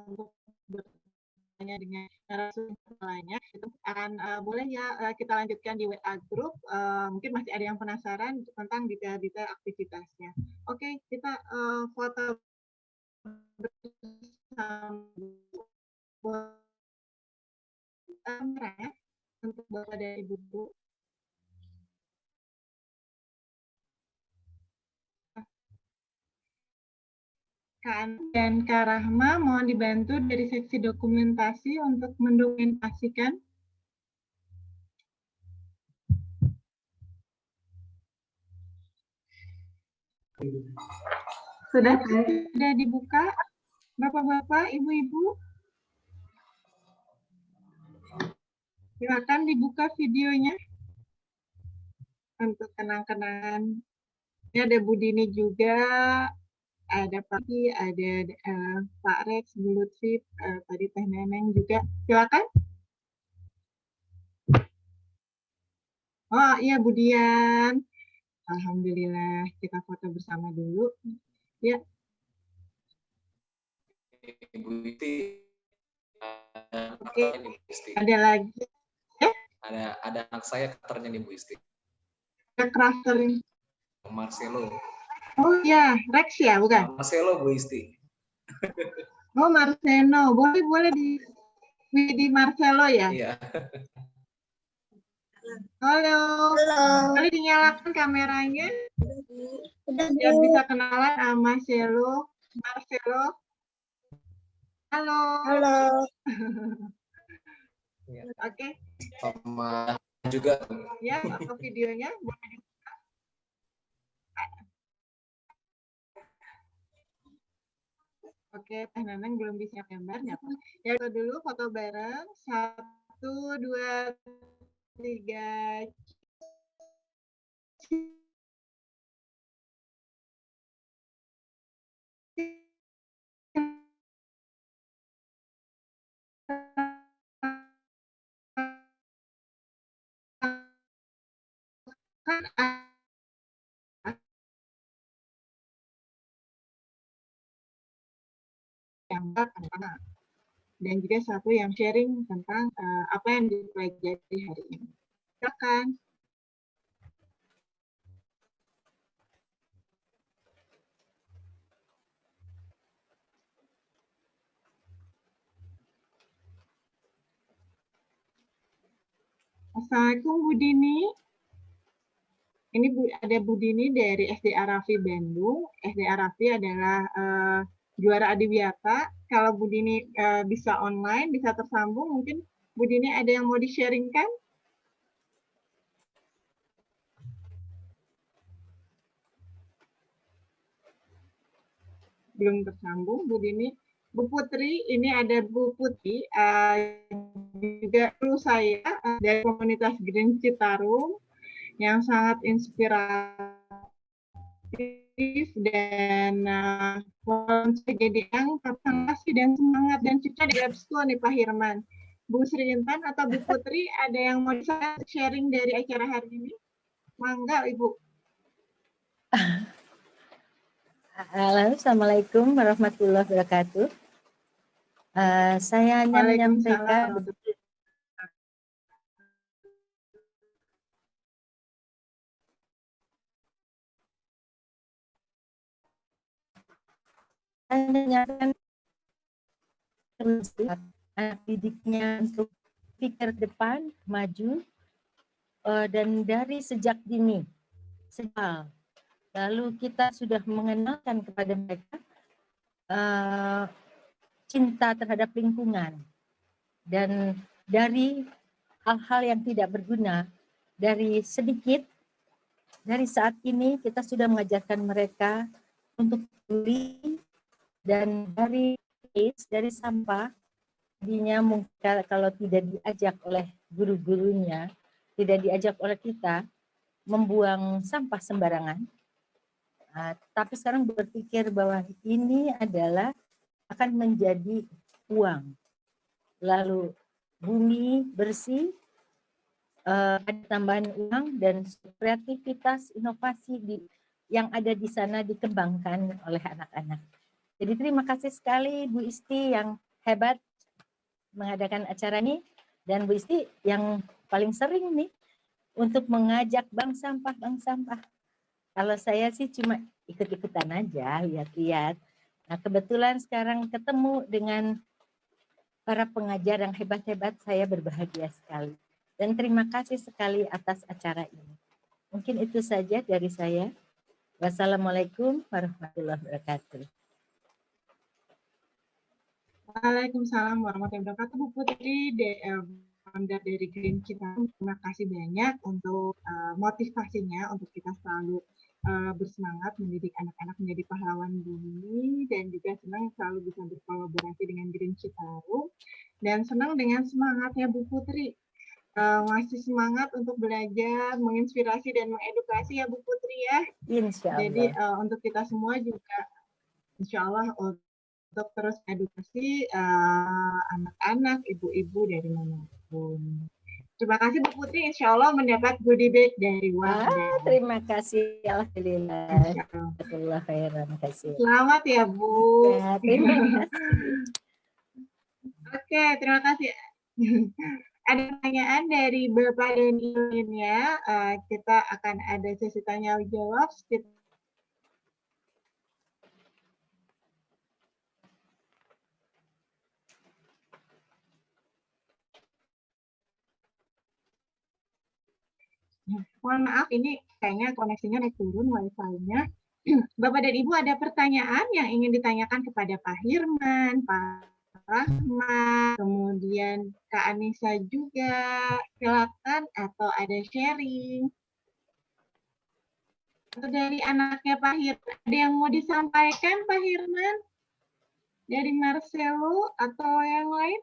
untuk bertanya dengan narasumber lainnya, itu akan boleh ya kita lanjutkan di WA group. Mungkin masih ada yang penasaran tentang detail-detail aktivitasnya. Oke, kita foto bersama untuk Bapak dan Ibu. Kak dan Kak Rahma mohon dibantu dari seksi dokumentasi untuk mendokumentasikan. Sudah dibuka, Bapak-bapak, Ibu-ibu? Silakan dibuka videonya untuk kenang-kenangan. Ini ada Bu Dini juga, ada Pak Ki, ada Pak Rex, Bu Lutfi, tadi Teh Neneng juga. Silakan. Oh iya Bu Dian. Alhamdulillah, kita foto bersama dulu. Ya. Ibu Isti. Oke. Ada lagi. Ada anak saya karakternya nih Bu Isti. Karakter Marcelo. Oh iya, Rex ya, bukan? Marcelo Bu Isti. Oh Marcelo, boleh di Marcelo ya? Iya. Halo. Boleh dinyalakan kameranya? Biar bisa kenalan sama Marcelo. Halo. Oke. Sama juga. Ya, atau videonya boleh dibuka. Oke, Teh Neneng belum bisa gambarnya. Ya dulu foto bareng. 1, 2, 3. Dan juga satu yang sharing tentang apa yang dipelajari hari ini. Silakan. Assalamualaikum Bu Dini. Ini ada Bu Dini dari SD Arafi Bandung. SD Arafi adalah juara Adiwiyata. Kalau Bu Dini bisa online, bisa tersambung, mungkin Bu Dini ada yang mau di-sharingkan? Belum tersambung, Bu Dini. Bu Putri, ini ada Bu Putri, juga guru saya dari komunitas Green Citarum, yang sangat inspiratif dan jadi yang kasih dan semangat dan cita di Lab School nih Pak Hirman. Bu Sri Intan atau Bu Putri ada yang mau sharing dari acara hari ini? Mangga Ibu. Halo, Assalamualaikum warahmatullahi wabarakatuh. Saya hanya menyampaikan anak didiknya untuk pikir depan, maju, dan dari sejak dini. Lalu kita sudah mengenalkan kepada mereka cinta terhadap lingkungan, dan dari hal-hal yang tidak berguna, dari sedikit, dari saat ini kita sudah mengajarkan mereka untuk peduli, dan dari sampah, jadinya mungkin kalau tidak diajak oleh guru-gurunya, tidak diajak oleh kita membuang sampah sembarangan, tapi sekarang berpikir bahwa ini adalah akan menjadi uang. Lalu bumi bersih, ada tambahan uang, dan kreativitas inovasi yang ada di sana dikembangkan oleh anak-anak. Jadi terima kasih sekali Bu Isti yang hebat mengadakan acara ini, dan Bu Isti yang paling sering nih untuk mengajak bank sampah. Kalau saya sih cuma ikut-ikutan aja, lihat-lihat. Nah, kebetulan sekarang ketemu dengan para pengajar yang hebat-hebat, saya berbahagia sekali. Dan terima kasih sekali atas acara ini. Mungkin itu saja dari saya. Wassalamualaikum warahmatullahi wabarakatuh. Waalaikumsalam warahmatullahi wabarakatuh. Bu Putri, founder dari Green Citarum, terima kasih banyak untuk motivasinya untuk kita selalu bersemangat mendidik anak-anak menjadi pahlawan bumi, dan juga senang selalu bisa berkolaborasi dengan Green Citarum, dan senang dengan semangatnya Bu Putri. Masih semangat untuk belajar, menginspirasi dan mengedukasi ya Bu Putri ya. Insya Allah. Jadi untuk kita semua juga insya Allah untuk terus edukasi anak-anak, ibu-ibu dari manapun. Terima kasih Bu Putri, insya Allah mendapat goodie bag dari Wardah. Terima kasih, alhamdulillah. Alhamdulillah, khairan kasih. Selamat ya Bu. Ya, terima kasih. Oke, terima kasih. Ada pertanyaan dari Bapak dan Ibu ya. Kita akan ada sesi tanya jawab. Mohon maaf, ini kayaknya koneksinya naik turun wifi-nya. Bapak dan Ibu ada pertanyaan yang ingin ditanyakan kepada Pak Hirman, Pak Rahmat, kemudian Kak Anissa juga, silakan, atau ada sharing. Atau dari anaknya Pak Hirman, ada yang mau disampaikan Pak Hirman? Dari Marcelo atau yang lain?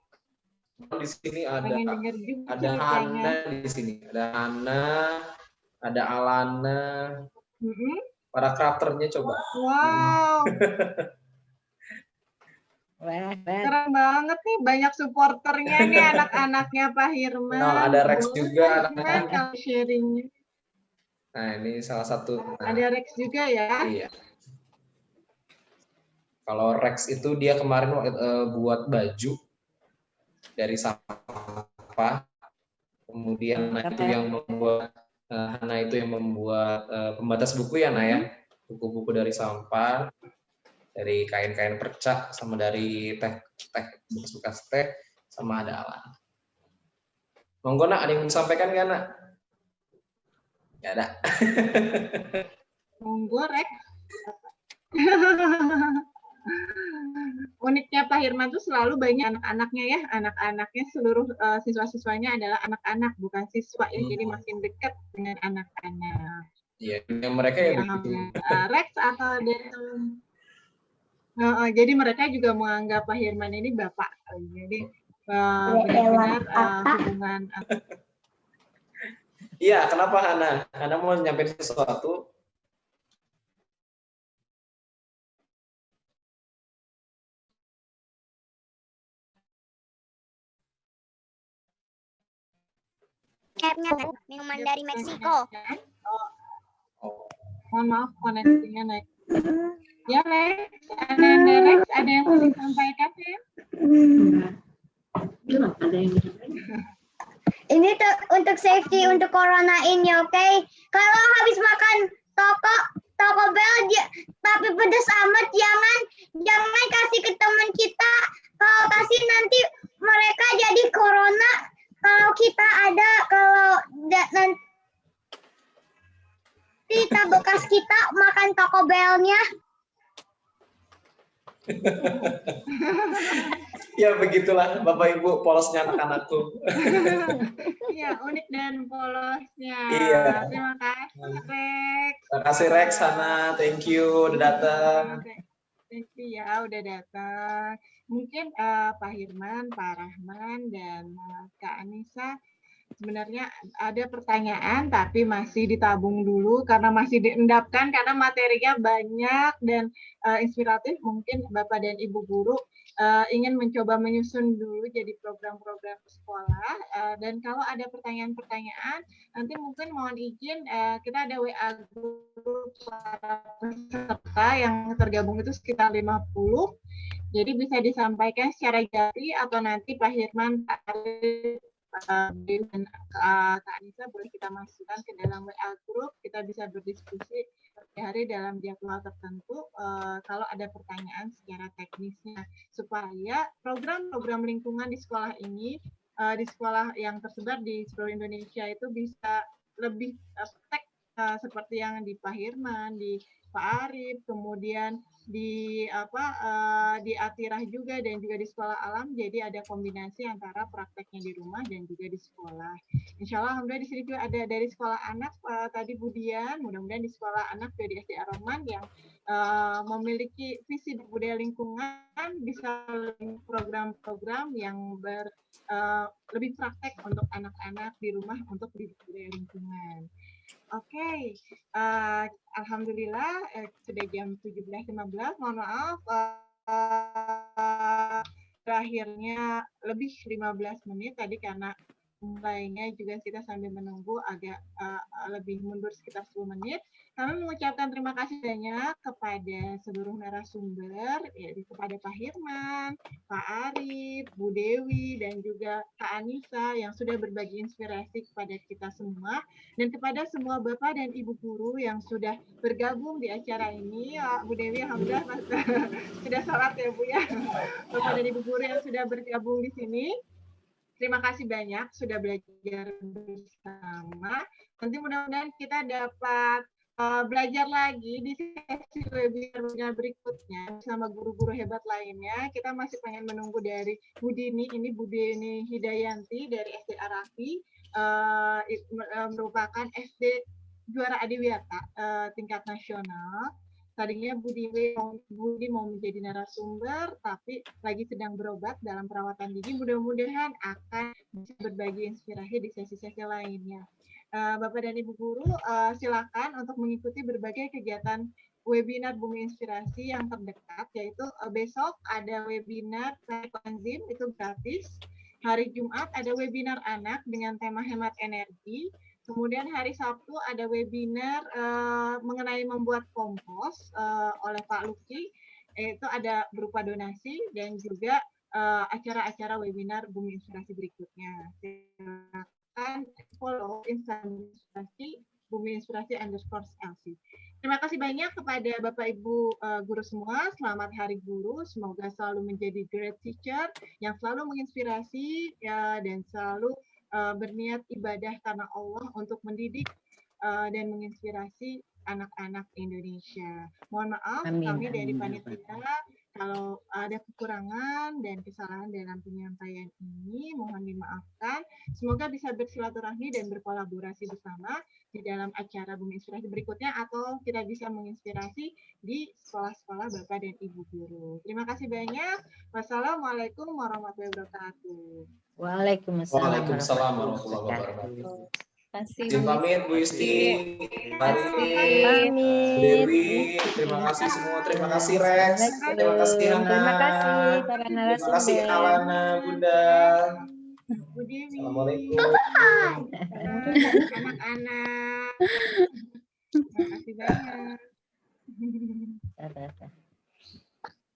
Di sini ada ceritanya. Hana di sini, ada Hana, ada Alana. Para karakternya coba. Wow. Keren banget nih, banyak supporternya nih anak-anaknya Pak Hirman. Nah, ada Rex juga. Kalau sharingnya. Nah, ini salah satu. Ada Rex juga ya? Iya. Kalau Rex itu dia kemarin buat baju dari sampah. Kemudian itu yang membuat Hana itu yang membuat pembatas buku ya, Nah ya. Buku-buku dari sampah, dari kain-kain perca, sama dari bekas teh, sama ada Alan. Monggo Nak, ada yang disampaikan nggak Nak? Nggak ada. Monggo, Rex. Uniknya Pak Hirman tuh selalu banyak anak-anaknya ya, anak-anaknya seluruh siswa-siswanya adalah anak-anak, bukan siswa ya, jadi makin dekat dengan anak-anak. Iya, yang mereka ya begitu. Rex atau Denton. Jadi mereka juga menganggap Pak Hirman ini bapak. Jadi benar-benar hubungan. Iya, kenapa Hana? Hana mau nyampein sesuatu? Minuman dari Meksiko. Mohon maaf koneksinya naik. Ya Rex, ada yang mau disampaikan ya? Ini tuh untuk safety untuk corona ini, oke? Kalau habis makan Taco Bell tapi pedas amat, jangan kasih ke teman kita. Kalau kasih nanti mereka jadi corona. Kalau kita ada, nanti bekas kita makan Taco Bell-nya. Ya begitulah Bapak Ibu polosnya anak-anakku. Iya, unik dan polosnya. Iya. Terima kasih Rex. Terima kasih Rex, Hana, thank you udah datang. Thank you ya udah datang. Mungkin Pak Hirman, Pak Rahman, dan Kak Anissa sebenarnya ada pertanyaan tapi masih ditabung dulu karena masih diendapkan karena materinya banyak dan inspiratif. Mungkin Bapak dan Ibu guru ingin mencoba menyusun dulu jadi program-program sekolah, dan kalau ada pertanyaan-pertanyaan nanti mungkin mohon izin kita ada WA group para peserta yang tergabung itu sekitar 50, jadi bisa disampaikan secara jari atau nanti Pak Hirman, Pak Arif, dan Kak Anissa boleh kita masukkan ke dalam WA group, kita bisa berdiskusi hari dalam jadwal tertentu kalau ada pertanyaan secara teknisnya, supaya program-program lingkungan di sekolah ini, di sekolah yang tersebar di seluruh Indonesia itu bisa lebih praktek seperti yang di Pak Hirman, di Pak Arif, kemudian di Atirah juga dan juga di sekolah alam, jadi ada kombinasi antara prakteknya di rumah dan juga di sekolah. Insya Allah, alhamdulillah di sini juga ada dari sekolah anak tadi Budian, mudah-mudahan di sekolah anak juga di SD Ar-Rahman yang memiliki visi budaya lingkungan bisa program-program yang lebih praktek untuk anak-anak di rumah untuk budaya lingkungan. Oke, alhamdulillah sudah jam 17.15. Mohon maaf terakhirnya lebih 15 menit tadi karena mulainya juga kita sambil menunggu agak lebih mundur sekitar 10 menit. Kami mengucapkan terima kasih banyak kepada seluruh narasumber, yaitu kepada Pak Hirman, Pak Arif, Bu Dewi, dan juga Kak Anissa yang sudah berbagi inspirasi kepada kita semua, dan kepada semua Bapak dan Ibu guru yang sudah bergabung di acara ini. Bu Dewi, alhamdulillah sudah sholat ya Bu ya. Bapak dan Ibu guru yang sudah bergabung di sini. Terima kasih banyak sudah belajar bersama. Nanti mudah-mudahan kita dapat belajar lagi di sesi webinar berikutnya bersama guru-guru hebat lainnya. Kita masih pengen menunggu dari Bu Dini, ini Bu Dini Hidayanti dari SD Arafi, merupakan SD juara Adiwiyata tingkat nasional. Tadinya Budi mau menjadi narasumber, tapi lagi sedang berobat dalam perawatan gigi. Mudah-mudahan akan bisa berbagi inspirasi di sesi-sesi lainnya. Bapak dan Ibu guru, silakan untuk mengikuti berbagai kegiatan webinar Bumi Inspirasi yang terdekat, yaitu besok ada webinar koenzim, itu gratis. Hari Jumat ada webinar anak dengan tema hemat energi. Kemudian hari Sabtu ada webinar mengenai membuat kompos oleh Pak Luki, itu ada berupa donasi dan juga acara-acara webinar Bumi Inspirasi berikutnya. Silakan follow Instagram Inspirasi Bumi Inspirasi _LC. Terima kasih banyak kepada Bapak Ibu guru semua. Selamat Hari Guru. Semoga selalu menjadi great teacher yang selalu menginspirasi dan selalu berniat ibadah karena Allah untuk mendidik dan menginspirasi anak-anak Indonesia. Mohon maaf Amin, kami dari amin, panitia kalau ada kekurangan dan kesalahan dalam penyampaian ini, mohon dimaafkan. Semoga bisa bersilaturahmi dan berkolaborasi bersama di dalam acara Bumi Inspirasi berikutnya, atau kita bisa menginspirasi di sekolah-sekolah Bapak dan Ibu guru. Terima kasih banyak. Wassalamualaikum warahmatullahi wabarakatuh. Waalaikumsalam Waalaikumsalam warahmatullahi warahmatullahi wabarakatuh. wabarakatuh. Kasih Izin pamit Bu Isti, Mari, Pamit. Bu Dewi, terima kasih semua, terima kasih Rex, terima kasih Hana, Terima kasih para terima kasih narasumber. Alana, Bunda. Bu Dewi. Assalamualaikum. Anak-anak. Terima kasih banyak.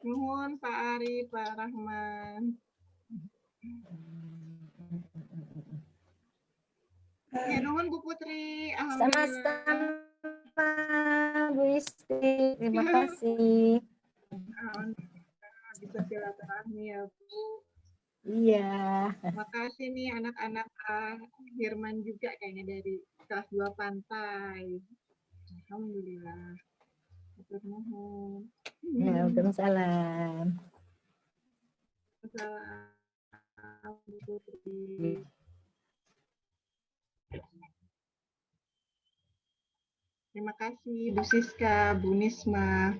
Nuhun Pak Ari, Pak Rahman. Ya, nuhun Bu Putri. Alhamdulillah. Sama-sama Bu Isti, terima kasih. Alhamdulillah bisa silaturahmi ya Bu. Iya. Makasih nih anak-anak Hirman juga kayaknya dari kelas 2 Pantai. Alhamdulillah. Matur nuhun. Waalaikumsalam. Waalaikumsalam, Bu Putri. Terima kasih Bu Siska, Bu Nisma.